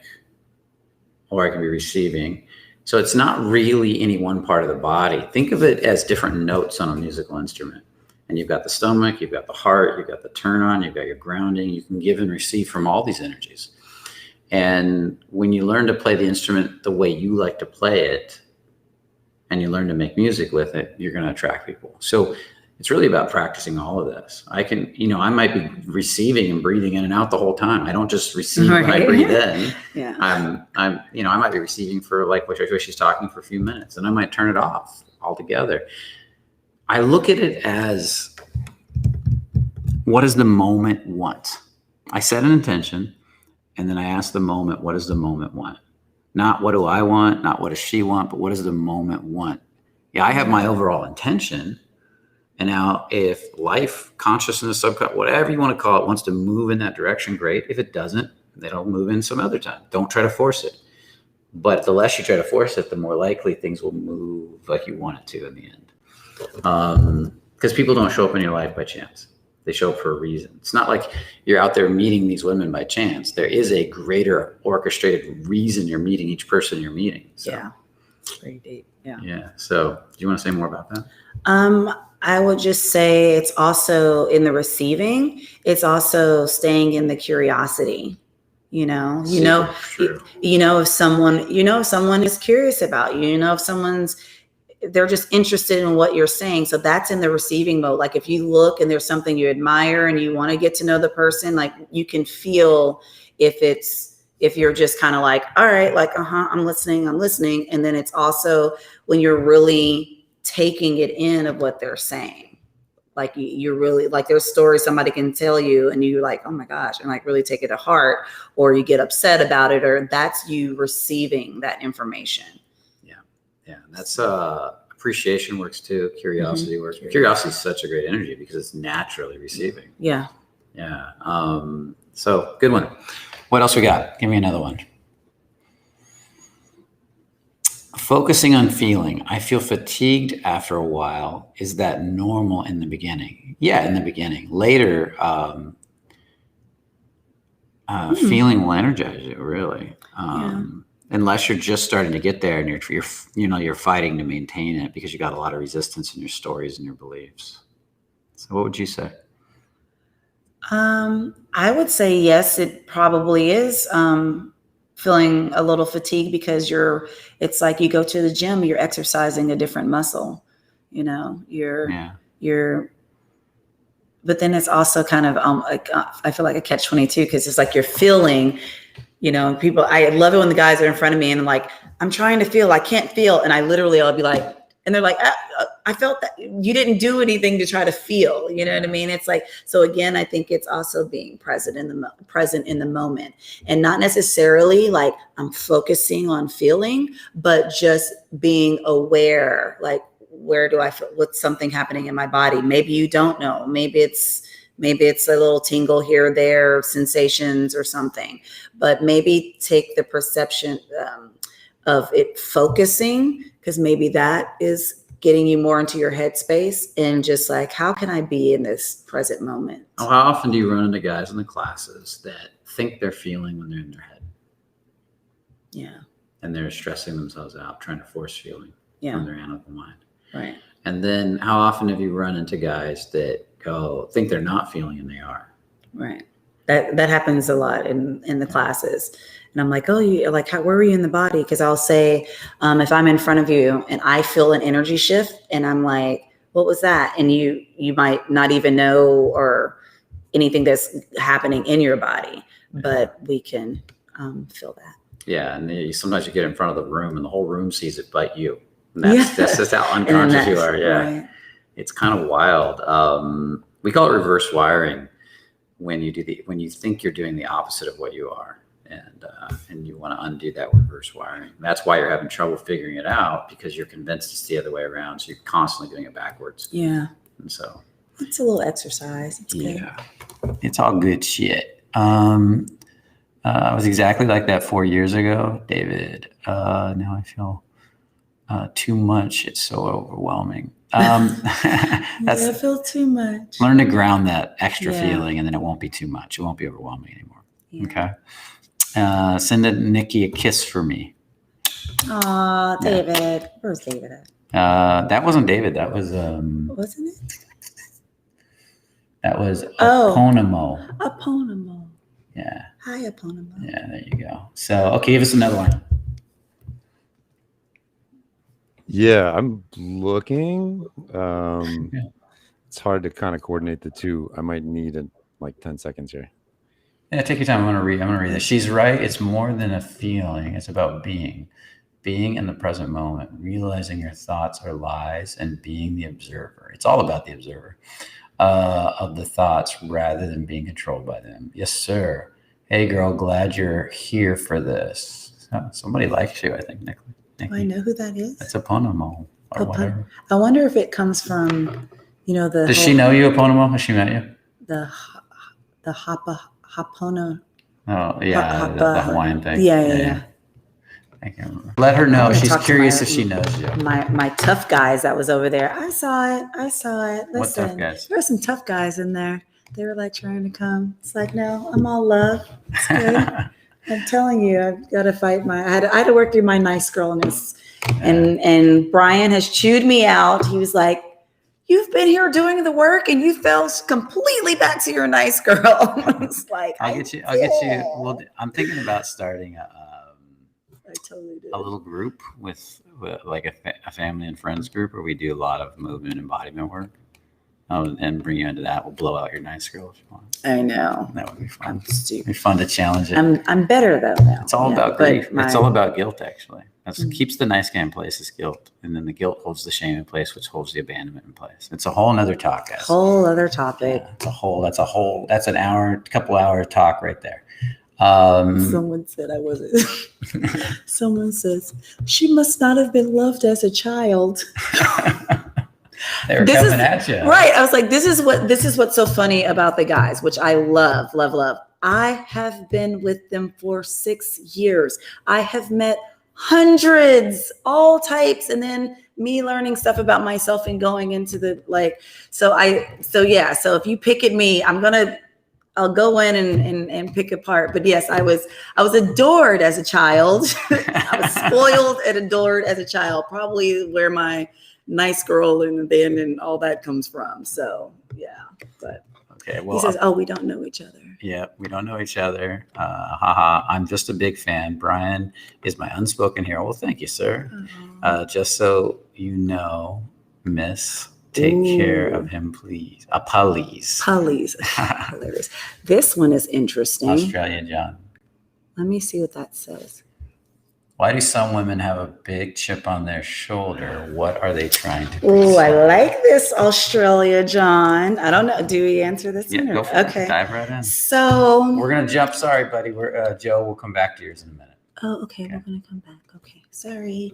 or I can be receiving. So it's not really any one part of the body. Think of it as different notes on a musical instrument. And you've got the stomach, you've got the heart, you've got the turn on, you've got your grounding. You can give and receive from all these energies. And when you learn to play the instrument the way you like to play it, and you learn to make music with it, you're going to attract people. So it's really about practicing all of this. I might be receiving and breathing in and out the whole time. I don't just receive when I breathe in. Yeah. I might be receiving for like what she's talking for a few minutes, and I might turn it off altogether. I look at it as, what does the moment want? I set an intention, and then I ask the moment, what does the moment want? Not what do I want, not what does she want, but what does the moment want? Yeah, I have my overall intention. And now if life, consciousness, subconscious, whatever you want to call it, wants to move in that direction, great. If it doesn't, it'll move in some other time. Don't try to force it. But the less you try to force it, the more likely things will move like you want it to in the end. Because people don't show up in your life by chance. They show up for a reason. It's not like you're out there meeting these women by chance. There is a greater orchestrated reason you're meeting each person you're meeting. So, yeah. Pretty deep. Yeah. Yeah. So do you want to say more about that? I would just say it's also in the receiving. It's also staying in the curiosity. If someone is curious about you, if they're just interested in what you're saying. So that's in the receiving mode. Like if you look and there's something you admire and you want to get to know the person, like you can feel if you're just kind of like, all right, like, I'm listening. And then it's also when you're really taking it in of what they're saying. Like you're really like, there's stories somebody can tell you and you're like, oh my gosh, and like really take it to heart, or you get upset about it, or that's you receiving that information. Yeah, that's appreciation works too. Curiosity works. Curiosity is such a great energy because it's naturally receiving. Yeah. So good one. What else we got? Give me another one. Focusing on feeling. I feel fatigued after a while. Is that normal in the beginning? Yeah, in the beginning. Later, feeling will energize you, really. Unless you're just starting to get there and you're fighting to maintain it because you got a lot of resistance in your stories and your beliefs. So what would you say? I would say yes, it probably is feeling a little fatigued because it's like you go to the gym, you're exercising a different muscle, but then it's also kind of I feel like a catch-22 because it's like you're feeling. People, I love it when the guys are in front of me and I'm like, I'm trying to feel, I can't feel. And I'll be like, and they're like, I felt that you didn't do anything to try to feel, you know what I mean? It's like, so again, I think it's also being present in the moment and not necessarily like I'm focusing on feeling, but just being aware, like, where do I feel? What's something happening in my body? Maybe you don't know. Maybe it's a little tingle here or there, sensations or something, but maybe take the perception of it focusing, because maybe that is getting you more into your headspace and just like, how can I be in this present moment? How often do you run into guys in the classes that think they're feeling when they're in their head? Yeah. And they're stressing themselves out, trying to force feeling from their analytical mind. Right. And then how often have you run into guys that think they're not feeling and they are? Right. That happens a lot in the classes. And I'm like, oh, you like, where were you in the body? Because I'll say, if I'm in front of you and I feel an energy shift and I'm like, what was that? And you might not even know or anything that's happening in your body, but we can feel that. Yeah. And sometimes you get in front of the room and the whole room sees it but you. And that's just how unconscious you are. Yeah. Right. It's kind of wild. We call it reverse wiring when you think you're doing the opposite of what you are. And you want to undo that reverse wiring. That's why you're having trouble figuring it out, because you're convinced it's the other way around. So you're constantly doing it backwards. Yeah. And so it's a little exercise. It's good. It's all good shit. I was exactly like that 4 years ago, David. Now I feel Too much. It's so overwhelming. I feel too much. Learn to ground that extra Yeah. feeling, and then it won't be too much. It won't be overwhelming anymore. Yeah. Okay. Send Nikki a kiss for me. Aw, David. Where's David at? That wasn't David. That was Wasn't it? that was Oh. Eponymous. Eponymous. Yeah. Hi, Eponymous. Yeah, there you go. So, okay, give us another one. Yeah, I'm looking. Yeah. It's hard to kind of coordinate the two. I might need like 10 seconds here. Yeah, take your time. I'm gonna read this. She's right. It's more than a feeling. It's about being in the present moment, realizing your thoughts are lies, and being the observer. It's all about the observer of the thoughts rather than being controlled by them. Yes, sir. Hey, girl, glad you're here for this. Oh, somebody likes you, I think, Nikki. Do I know who that is? That's Eponymous or whatever. I wonder if it comes from, the. Does she know you, Eponymous? Has she met you? The Hapono. Oh, yeah, the Hawaiian thing. Yeah. I can't remember. Let her know. She's curious if she knows you. My tough guys that was over there. I saw it. Listen, What tough guys? there were some tough guys in there. They were like trying to come. It's like, no, I'm all love. It's good. I'm telling you, I've got to fight I had to work through my nice girlness. And Brian has chewed me out. He was like, you've been here doing the work and you fell completely back to your nice girl. It's like, I'll get you. Well, I'm thinking about starting a little group with like a family and friends group where we do a lot of movement and embodiment work. And bring you into that. We'll blow out your nice girl if you want. I know. That would be fun. I'm stupid. It'd be fun to challenge it. I'm better though now. It's all about grief. It's all about guilt, actually. That's keeps the nice guy in place is guilt. And then the guilt holds the shame in place, which holds the abandonment in place. It's a whole nother talk, guys. Whole other topic. Yeah, that's an hour, couple hour talk right there. Someone said I wasn't. Someone says, she must not have been loved as a child. They were coming at you. Right. I was like, this is what's so funny about the guys, which I love. I have been with them for 6 years. I have met hundreds, all types, and then me learning stuff about myself and going into the so if you pick at me, I'll go in and pick apart. But yes, I was adored as a child. I was spoiled and adored as a child, probably where my nice girl and abandoned all that comes from. So yeah, but okay. Well, he says, "Oh, we don't know each other." Yeah, we don't know each other. Haha. I'm just a big fan. Brian is my unspoken hero. Well, thank you, sir. Just so you know, Miss, take care of him, please. Please. Hilarious. This one is interesting. Australian John. Let me see what that says. Why do some women have a big chip on their shoulder? What are they trying to Oh, I like this, Australia, John. I don't know. Do we answer this one? Go for it. Okay. Dive right in. So we're gonna jump. Sorry, buddy. Joe. We'll come back to yours in a minute. Oh, okay. We're gonna come back. Okay. Sorry.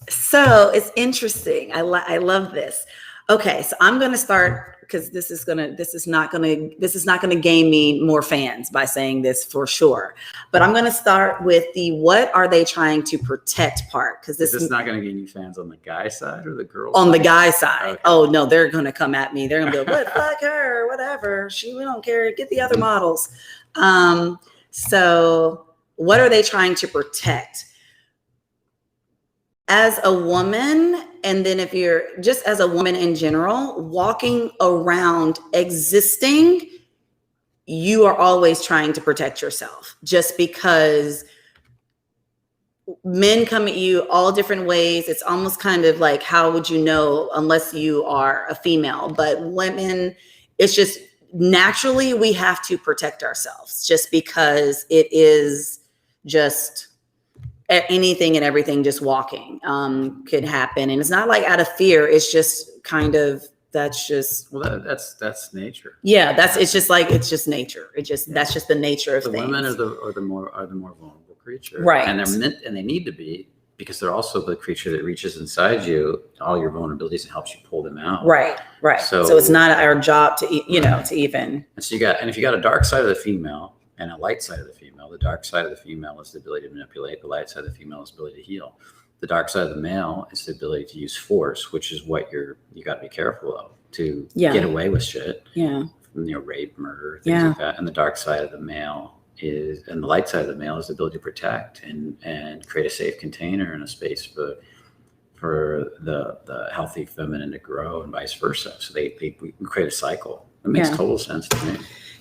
So it's interesting. I love this. Okay, so I'm gonna start because this is not gonna gain me more fans by saying this for sure. But I'm gonna start with the what are they trying to protect part, because this is not gonna gain you fans on the guy side or the girl on side? the guy side. Okay. Oh no, they're gonna come at me. They're gonna be like, what, fuck her, whatever. We don't care. Get the other models. So what are they trying to protect? As a woman, and then if you're just as a woman in general, walking around existing, you are always trying to protect yourself, just because men come at you all different ways. It's almost kind of like, how would you know unless you are a female? But women, it's just naturally we have to protect ourselves, just because it is just anything and everything just walking could happen. And it's not like out of fear. It's just kind of, that's just, well, that's nature. Yeah. It's just nature. That's just the nature of the things. Women are the more vulnerable creature. Right. And they need to be, because they're also the creature that reaches inside you, all your vulnerabilities, and helps you pull them out. Right. So it's not our job to, to even. And so if you got a dark side of the female, and a light side of the female. The dark side of the female is the ability to manipulate. The light side of the female is the ability to heal. The dark side of the male is the ability to use force, which is what you got to be careful of to get away with shit. Yeah. Rape, murder, things like that. And the dark side of the male and the light side of the male is the ability to protect and create a safe container and a space for the healthy feminine to grow and vice versa. So we create a cycle. It makes total sense to me.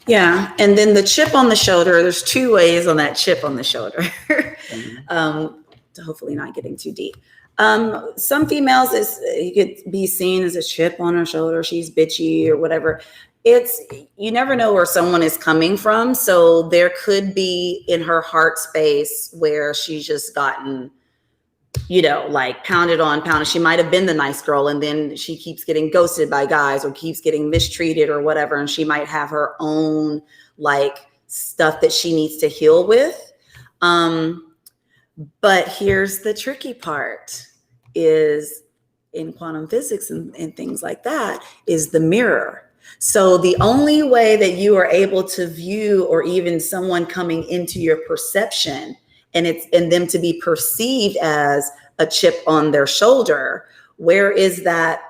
Yeah. And then the chip on the shoulder, there's two ways on that chip on the shoulder. To hopefully not getting too deep. Some females, you could be seen as a chip on her shoulder. She's bitchy or whatever. You never know where someone is coming from. So there could be in her heart space where she's just gotten, like pounded on, pounded. She might have been the nice girl, and then she keeps getting ghosted by guys or keeps getting mistreated or whatever. And she might have her own like stuff that she needs to heal with. But here's the tricky part is in quantum physics and things like that is the mirror. So the only way that you are able to view or even someone coming into your perception and them to be perceived as a chip on their shoulder, where is that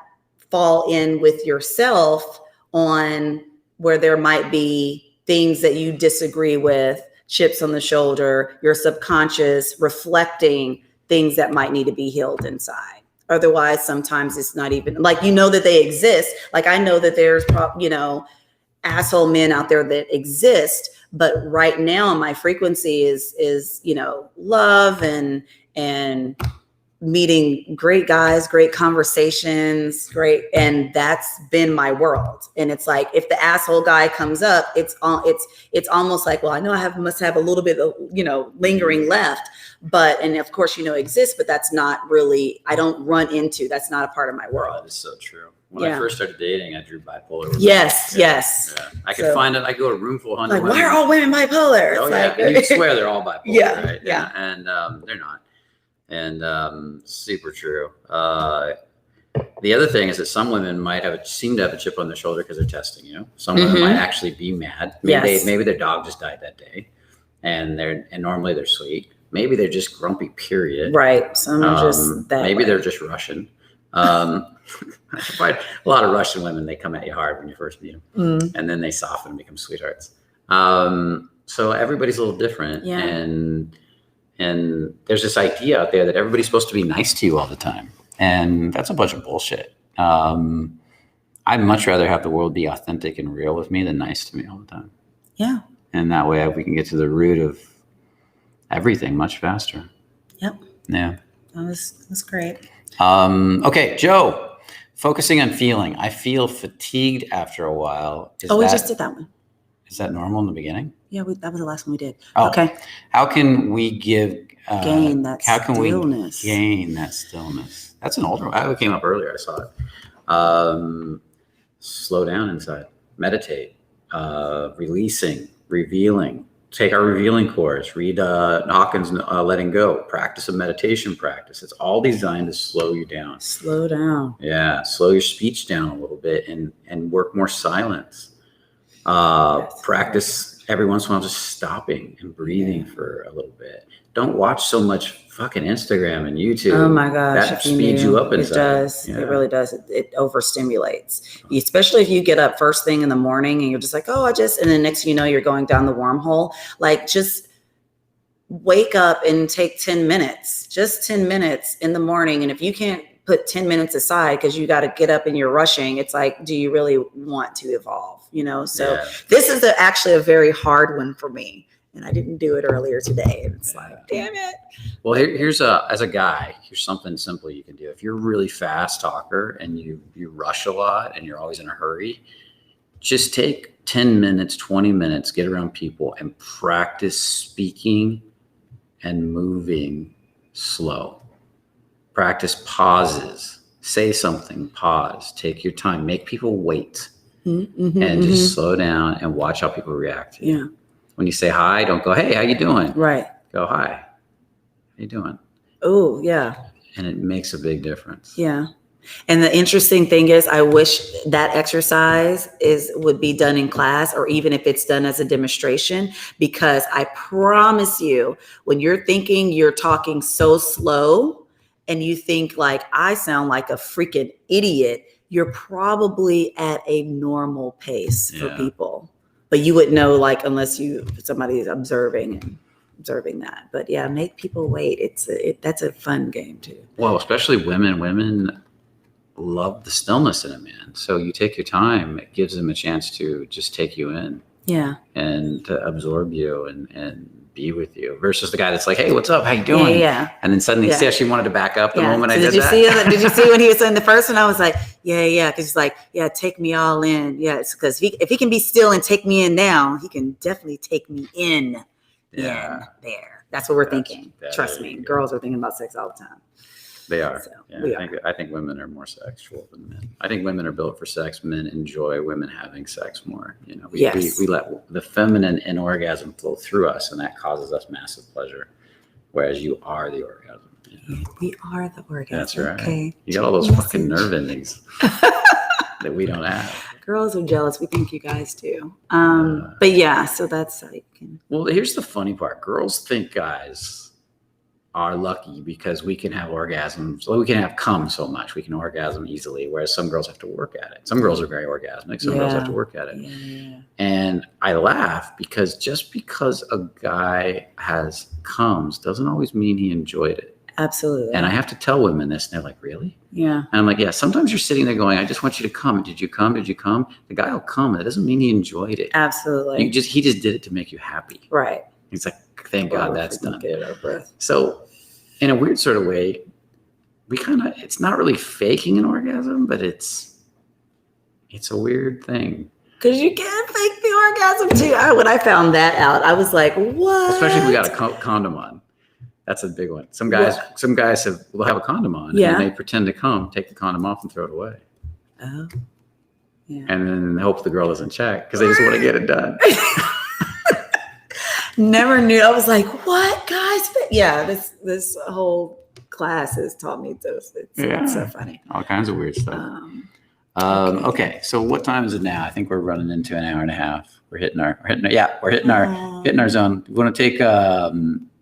fall in with yourself on where there might be things that you disagree with, chips on the shoulder, your subconscious reflecting things that might need to be healed inside. Otherwise, sometimes it's not even like, that they exist. Like I know that there's, asshole men out there that exist, but right now my frequency is, love and meeting great guys, great conversations, and that's been my world. And it's like, if the asshole guy comes up, it's almost like, well, I know must have a little bit of, lingering left, and of course, exists, but that's not really, I don't run into, that's not a part of my world. That is so true. When I first started dating, I drew bipolar. Yes. I could find it. I go to a room full of 100 like, women. why are all women bipolar? Oh, yeah. And you swear they're all bipolar, right? Yeah. And they're not. And super true. The other thing is that some women might seem to have a chip on their shoulder because they're testing you. Some women might actually be mad. Maybe their dog just died that day, and normally they're sweet. Maybe they're just grumpy. Period. Right. Some are just that. Maybe they're just Russian. I find a lot of Russian women, they come at you hard when you first meet them, and then they soften and become sweethearts. So everybody's a little different, and there's this idea out there that everybody's supposed to be nice to you all the time. And that's a bunch of bullshit. I'd much rather have the world be authentic and real with me than nice to me all the time. Yeah. And that way we can get to the root of everything much faster. Yep. Yeah. That's great. Okay, Joe, focusing on feeling. I feel fatigued after a while. We just did that one. Is that normal in the beginning? Yeah, that was the last one we did. Oh, okay. How can we gain that stillness? We gain that stillness? That's an older one. It came up earlier. I saw it. Slow down inside. Meditate. Releasing. Revealing. Take our revealing course. Read Hawkins' Letting Go. Practice a meditation practice. It's all designed to slow you down. Slow down. Yeah. Slow your speech down a little bit and work more silence. Practice every once in a while just stopping and breathing for a little bit. Don't watch so much fucking Instagram and YouTube. Oh my gosh. That speeds you up inside. It does. Yeah. It really does. It overstimulates. Especially if you get up first thing in the morning and you're just like, and then next thing you know, you're going down the wormhole. Like just wake up and take 10 minutes, just 10 minutes in the morning. And if you can't put 10 minutes aside because you got to get up and you're rushing, it's like, do you really want to evolve? So this is actually a very hard one for me. And I didn't do it earlier today. And it's like, damn it. Well, as a guy, here's something simple you can do. If you're a really fast talker and you rush a lot and you're always in a hurry, just take 10 minutes, 20 minutes, get around people and practice speaking and moving slow. Practice pauses. Say something, pause, take your time, make people wait, and just slow down and watch how people react to you. Yeah. When you say hi, don't go, hey, how you doing? Right. Go, hi, how you doing? Oh, yeah. And it makes a big difference. Yeah. And the interesting thing is, I wish that exercise would be done in class, or even if it's done as a demonstration, because I promise you, when you're thinking you're talking so slow and you think like, I sound like a freaking idiot, you're probably at a normal pace for people. But you wouldn't know, like, unless somebody is observing that. But yeah, make people wait. That's a fun game too. Well, especially women. Women love the stillness in a man. So you take your time, it gives them a chance to just take you in. Yeah. And to absorb you and be with you, versus the guy that's like, hey, what's up? How you doing? Yeah. And then suddenly see how she wanted to back up the moment I did that. Did you see when he was in the first one? I was like, yeah. Cause he's like, yeah, take me all in. Yeah. It's because if he can be still and take me in now, he can definitely take me in there. That's what we're thinking. Trust me. Girls are thinking about sex all the time. They are. So, I think women are more sexual than men. I think women are built for sex. Men enjoy women having sex more. You know, we let the feminine and orgasm flow through us, and that causes us massive pleasure. Whereas you are the orgasm. You know? We are the orgasm. That's right. Okay. You got all those fucking nerve endings that we don't have. Girls are jealous. We think you guys do. But yeah, so that's how you can. Well, here's the funny part. Girls think guys are lucky because we can have orgasms. Well, we can have cum so much. We can orgasm easily, whereas some girls have to work at it. Some girls are very orgasmic. Some girls have to work at it. Yeah. And I laugh because just because a guy has comes doesn't always mean he enjoyed it. Absolutely. And I have to tell women this, and they're like, really? Yeah. And I'm like, yeah, sometimes you're sitting there going, I just want you to come. Did you come? Did you come? The guy will come. It doesn't mean he enjoyed it. Absolutely. He just did it to make you happy. Right. He's like, thank God that's done. Get it over with. So in a weird sort of way, it's not really faking an orgasm, but it's a weird thing. Because you can fake the orgasm too. When I found that out, I was like, what? Especially if we got a condom on. That's a big one. Some guys will have a condom on and they pretend to come, take the condom off and throw it away. Oh. Yeah. And then hope the girl doesn't check because they just want to get it done. Never knew. I was like, what, guys? But yeah, this whole class has taught me this. It's so funny. All kinds of weird stuff. Okay. So what time is it now? I think we're running into an hour and a half. We're hitting our zone. We want to take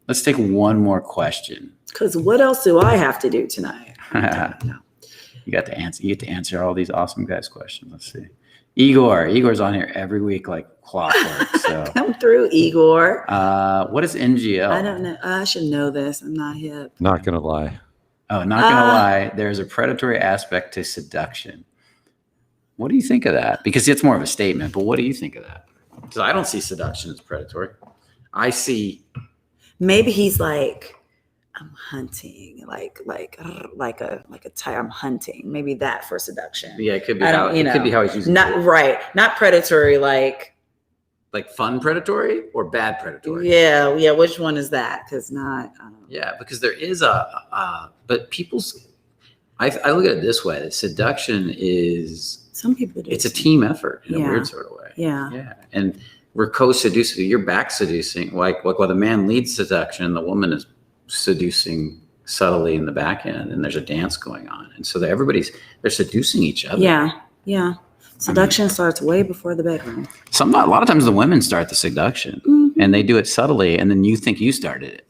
let's take one more question. Because what else do I have to do tonight? You get to answer all these awesome guys' questions. Let's see. Igor's on here every week like clockwork. So come through, Igor. What is NGL? I don't know. I should know this. I'm not hip. Not gonna lie. Oh, not gonna lie. There's a predatory aspect to seduction. What do you think of that? Because it's more of a statement, but what do you think of that? Because I don't see seduction as predatory. I see. Maybe he's like, I'm hunting, like a type. I'm hunting. Maybe that for seduction. Yeah, it could be how he's using not it. Right, not predatory, like fun predatory or bad predatory. Yeah. Which one is that? Because not. Yeah, because there is but people's. I look at it this way: that seduction is. Some people do. It's a team effort in a weird sort of way. Yeah. And we're co-seducing. You're back seducing. Like while the man leads seduction, the woman is seducing subtly in the back end, and there's a dance going on, and so they're seducing each other. Yeah. Seduction starts way before the bedroom. A lot of times the women start the seduction, and they do it subtly, and then you think you started it.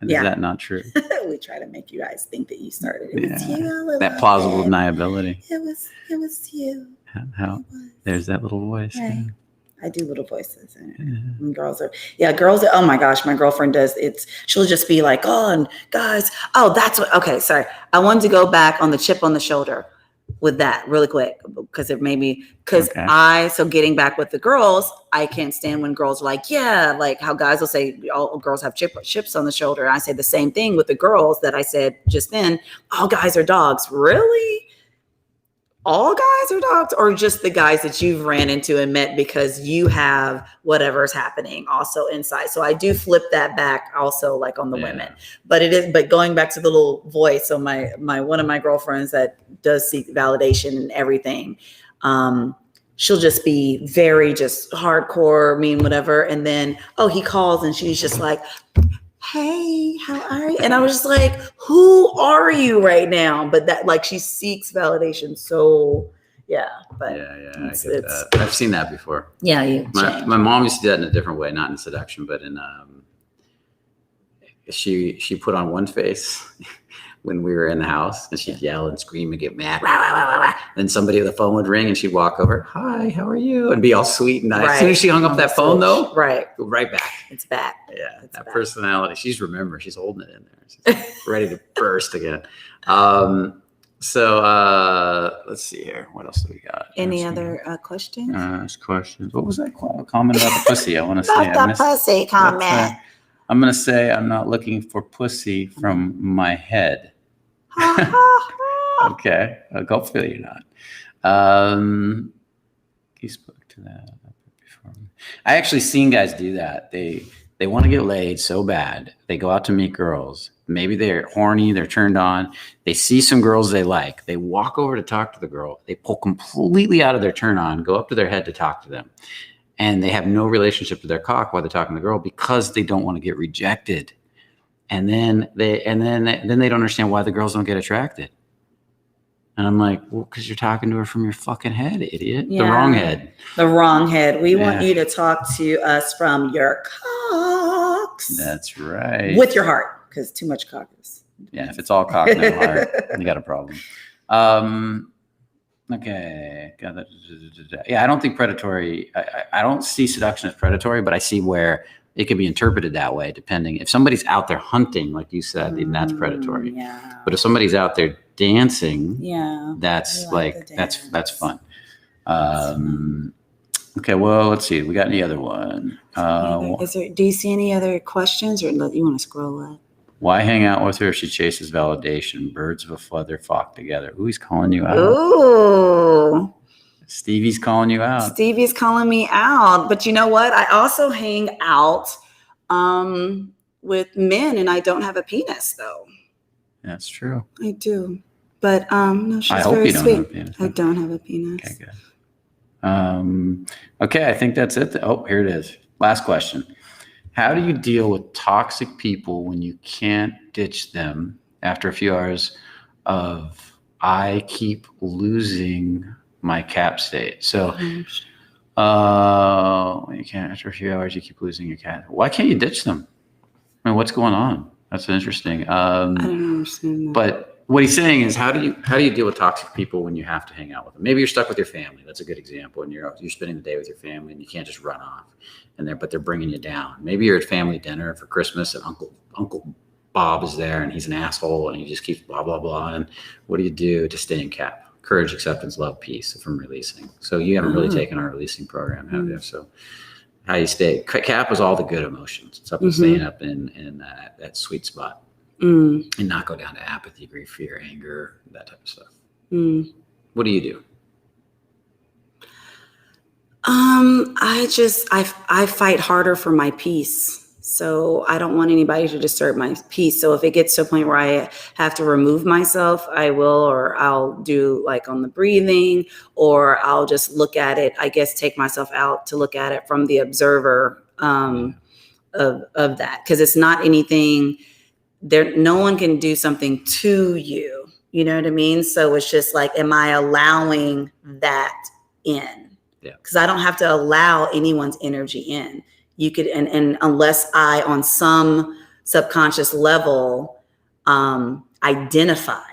And is that not true? We try to make you guys think that you started it. It was you. That plausible deniability. It was you. How there's that little voice. Right. Yeah. I do little voices. And girls are, oh my gosh, my girlfriend does. She'll just be like, oh, and guys, that's what, okay, sorry. I wanted to go back on the chip on the shoulder with that really quick because it made me, so getting back with the girls, I can't stand when girls are like, like how guys will say, all girls have chips on the shoulder. And I say the same thing with the girls that I said just then, all guys are dogs. Really? All guys are dogs, or just the guys that you've ran into and met because you have whatever's happening also inside. So I do flip that back also like on the women, but going back to the little voice. So my one of my girlfriends that does seek validation and everything, she'll just be very just hardcore, mean whatever. And then, he calls and she's just like, hey, how are you? And I was just like, who are you right now? But that, like, she seeks validation. So yeah, but yeah, I get that. I've seen that before. Yeah, you my mom used to do that in a different way, not in seduction, but in she put on one face when we were in the house, and she'd yell and scream and get mad. Rah, rah, rah, rah. Then somebody, the phone would ring, and she'd walk over, hi, how are you? And be all sweet and nice. Right. As soon as she hung up that phone, though, go right back. It's back. Yeah, it's that back. personality. She's holding it in there. She's ready to burst again. So let's see here. What else do we got? Any other questions? Questions. What was that comment about the pussy? I want to say. About the pussy comment. I'm going to say I'm not looking for pussy from my head. Okay. Hopefully you're not. You spoke to that before. I actually seen guys do that. They want to get laid so bad. They go out to meet girls. Maybe they're horny. They're turned on. They see some girls they like. They walk over to talk to the girl. They pull completely out of their turn on, go up to their head to talk to them. And they have no relationship to their cock while they're talking to the girl because they don't want to get rejected. And then they don't understand why the girls don't get attracted. And I'm like, well, because you're talking to her from your fucking head, idiot. Yeah. The wrong head. The wrong head. We want you to talk to us from your cocks. That's right. With your heart, because too much cock is. Yeah, if it's all cock, no heart, you got a problem. Okay. Yeah, I don't think predatory. I don't see seduction as predatory, but I see where it could be interpreted that way, depending. If somebody's out there hunting, like you said, then that's predatory. Yeah. But if somebody's out there dancing, that's that's fun. Okay, well, let's see. We got any other one? Do you see any other questions, or you want to scroll up? Why hang out with her if she chases validation? Birds of a feather flock together. Ooh, he's calling you out. Ooh. Stevie's calling you out. Stevie's calling me out. But you know what? I also hang out with men, and I don't have a penis, though. That's true. I do. But no, she's I hope very you don't sweet. have a penis. I don't have a penis. Okay, good. Okay, I think that's it. Oh, here it is. Last question. How do you deal with toxic people when you can't ditch them after a few hours of I keep losing my cap state? So you can't, after a few hours you keep losing your cat. Why can't you ditch them? I mean, what's going on? That's interesting. I don't understand that. But what he's saying is, how do you deal with toxic people when you have to hang out with them? Maybe you're stuck with your family. That's a good example. And you're spending the day with your family, and you can't just run off. But they're bringing you down. Maybe you're at family dinner for Christmas, and Uncle Bob is there, and he's an asshole, and he just keeps blah blah blah. And what do you do to stay in cap? Courage, acceptance, love, peace from releasing. So you haven't really taken our releasing program, have you? So how you stay cap is all the good emotions. It's up to staying up in that sweet spot. And not go down to apathy, grief, fear, anger, that type of stuff. What do you do? I fight harder for my peace. So I don't want anybody to disturb my peace. So if it gets to a point where I have to remove myself, I will, or I'll do like on the breathing, or I'll just look at it, I guess, take myself out to look at it from the observer of that. Because it's not anything there. No one can do something to you. You know what I mean? So it's just like, am I allowing that in? Yeah. Because I don't have to allow anyone's energy in. You could, and unless I, on some subconscious level, identify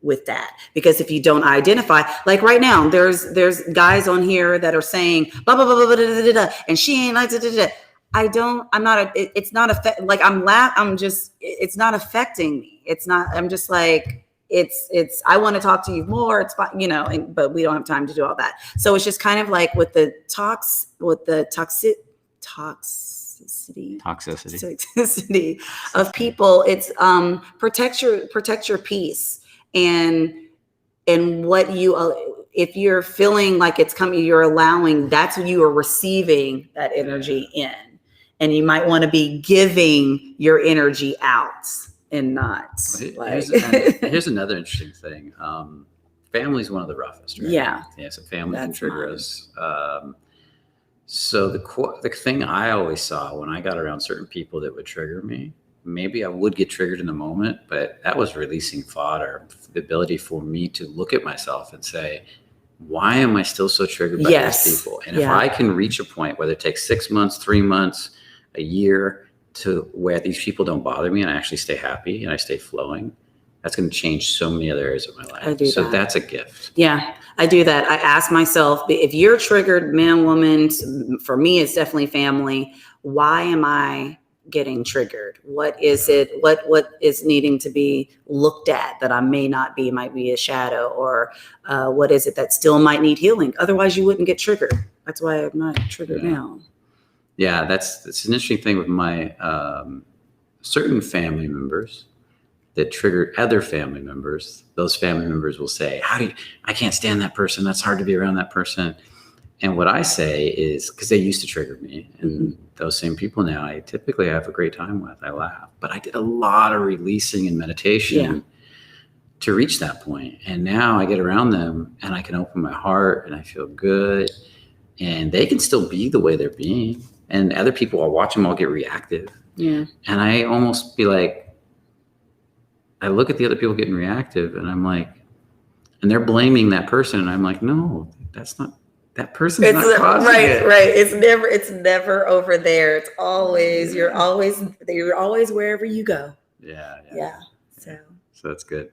with that. Because if you don't identify, like right now, there's guys on here that are saying blah blah blah blah blah da, da, da, and she ain't like da, da, da. It's not affecting me. It's not, I'm just like, I want to talk to you more. It's fine, you know, but we don't have time to do all that. So it's just kind of like with the toxicity of people. It's protect your peace, and what you, if you're feeling like it's coming, you're allowing, that's when you are receiving that energy in, and you might want to be giving your energy out. And not here's another interesting thing. Family is one of the roughest, right? Yeah. So family can trigger us. So the thing I always saw when I got around certain people that would trigger me maybe I would get triggered in the moment, but that was releasing fodder, the ability for me to look at myself and say, why am I still so triggered by these people? And if I can reach a point, whether it takes 6 months, 3 months, a year, to where these people don't bother me and I actually stay happy and I stay flowing, that's going to change so many other areas of my life. So that's a gift. Yeah, I do that. I ask myself, if you're triggered, man, woman, for me, it's definitely family. Why am I getting triggered? What is it? What is needing to be looked at that I might be a shadow, or what is it that still might need healing? Otherwise, you wouldn't get triggered. That's why I'm not triggered now. Yeah, that's an interesting thing with my certain family members that trigger other family members. Those family members will say, I can't stand that person. That's hard to be around that person. And what I say is, because they used to trigger me, and those same people now I typically have a great time with. I laugh. But I did a lot of releasing and meditation to reach that point. And now I get around them and I can open my heart and I feel good. And they can still be the way they're being. And other people, I'll watch them all get reactive. Yeah. And I almost be like, I look at the other people getting reactive and I'm like, and they're blaming that person. And I'm like, no, that's not, that person's not causing it. Right. It's never over there. It's always, you're always wherever you go. Yeah. So that's good.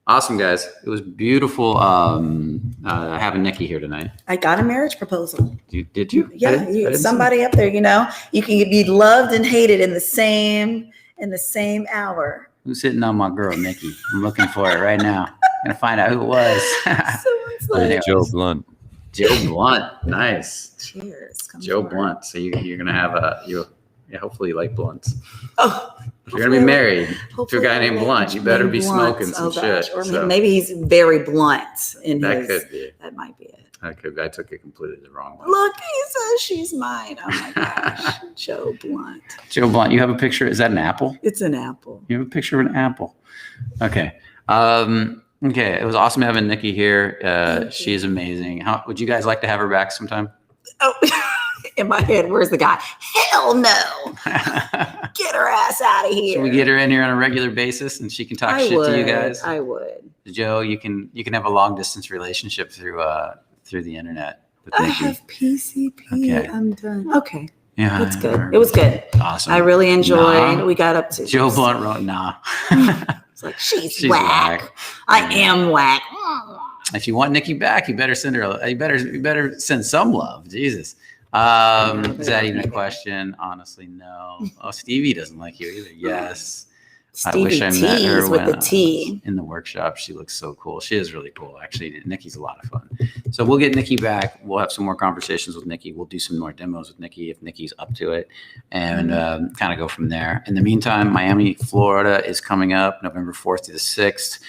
Awesome, guys. It was beautiful having Nikki here tonight. I got a marriage proposal. Did you? Yeah, somebody up there, you can be loved and hated in the same hour. Who's hitting on my girl, Nikki? I'm looking for it right now. I'm gonna find out who it was. Like Joe Blunt. Joe Blunt, nice. Cheers. Joe Blunt. So you're gonna have hopefully you like blunts. Oh, if you're gonna be married to a guy named Blunt, you better be smoking some shit. Or maybe he's very blunt in that could be. That might be it. I took it completely the wrong way. Look, he says she's mine. Oh my gosh, Joe Blunt. Joe Blunt, you have a picture. Is that an apple? It's an apple. You have a picture of an apple. Okay. Okay. It was awesome having Nikki here. She's amazing. How would you guys like to have her back sometime? Oh, in my head, where's the guy? Hell no. Get her ass out of here. Should we get her in here on a regular basis and she can talk shit to you guys? I would. Joe, you can have a long distance relationship through the internet with Nikki. I have PCP. Okay. I'm done. Okay. Yeah. That's good. It was good. Awesome. I really enjoyed. We got up to Joe Blunt wrote, nah. It's like, she's whack. I am whack. If you want Nikki back, you better send her. You better send some love. Jesus. Is that even a question? Honestly, no. Oh, Stevie doesn't like you either. Yes. Stevie I wish I met her with the T in the workshop. She looks so cool. She is really cool. Actually, Nikki's a lot of fun. So we'll get Nikki back. We'll have some more conversations with Nikki. We'll do some more demos with Nikki if Nikki's up to it, and kind of go from there. In the meantime, Miami, Florida is coming up November 4th to the 6th.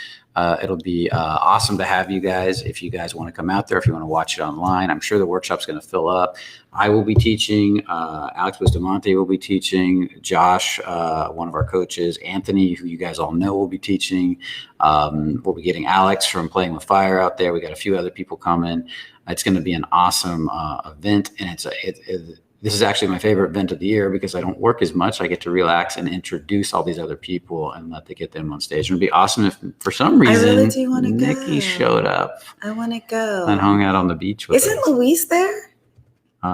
It'll be awesome to have you guys. If you guys want to come out there, if you want to watch it online, I'm sure the workshop's going to fill up. I will be teaching. Alex Bustamante will be teaching. Josh, one of our coaches, Anthony, who you guys all know, will be teaching. We'll be getting Alex from Playing with Fire out there. We got a few other people coming. It's going to be an awesome event, and this is actually my favorite event of the year because I don't work as much. I get to relax and introduce all these other people and get them on stage. It would be awesome if, for some reason, I really do want to go. Nikki showed up. I want to go. And hung out on the beach with Isn't Luis there?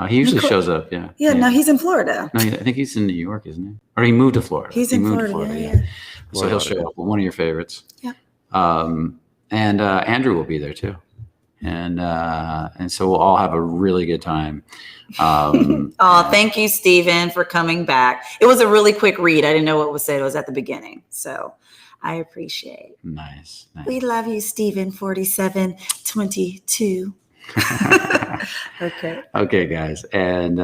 He usually shows up, yeah. Yeah, no, he's in Florida. No, I think he's in New York, isn't he? Or he moved to Florida. He's in Florida, yeah. So he'll show up with one of your favorites. Yeah. And Andrew will be there too. And so we'll all have a really good time. Thank you, Stephen, for coming back. It was a really quick read. I didn't know what was said. It was at the beginning. So I appreciate it. Nice. We love you, Stephen, 4722. Okay, guys. And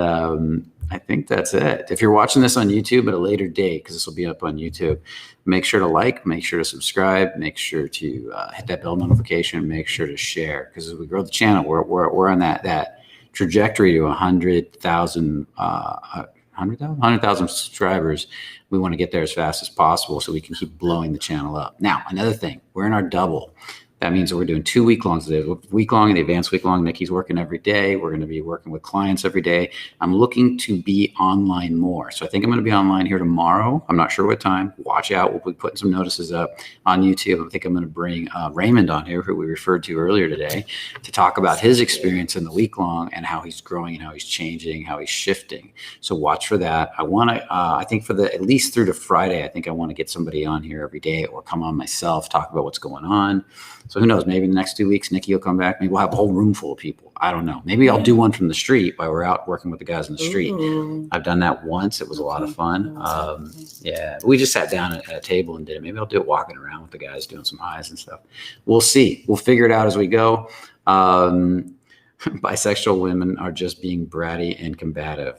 I think that's it. If you're watching this on YouTube at a later date, because this will be up on YouTube, make sure to like, make sure to subscribe, make sure to hit that bell notification, make sure to share. Because as we grow the channel, we're on that trajectory to 100,000 subscribers. We want to get there as fast as possible so we can keep blowing the channel up. Now, another thing, we're in our double. That means that we're doing 2 week longs. The week long and the advanced week long. Nikki's working every day. We're going to be working with clients every day. I'm looking to be online more. So I think I'm going to be online here tomorrow. I'm not sure what time. Watch out. We'll be putting some notices up on YouTube. I think I'm going to bring Raymond on here, who we referred to earlier today, to talk about his experience in the week long and how he's growing and how he's changing, how he's shifting. So watch for that. I want to, I think for at least through to Friday, I think I want to get somebody on here every day or come on myself, talk about what's going on. So who knows, maybe in the next 2 weeks, Nikki will come back. Maybe we'll have a whole room full of people. I don't know. Maybe I'll do one from the street while we're out working with the guys in the street. Ooh. I've done that once. It was a lot of fun. Yeah, we just sat down at a table and did it. Maybe I'll do it walking around with the guys doing some highs and stuff. We'll see. We'll figure it out as we go. Bisexual women are just being bratty and combative.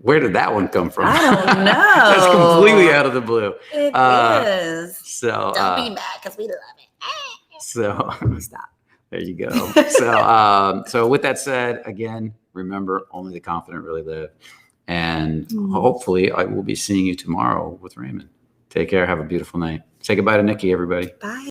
Where did that one come from? I don't know. That's completely out of the blue. It is. So Don't be mad because we love it. So Stop. there you go. So with that said, again, remember, only the confident really live. And hopefully I will be seeing you tomorrow with Raymond. Take care. Have a beautiful night. Say goodbye to Nikki, everybody. Bye.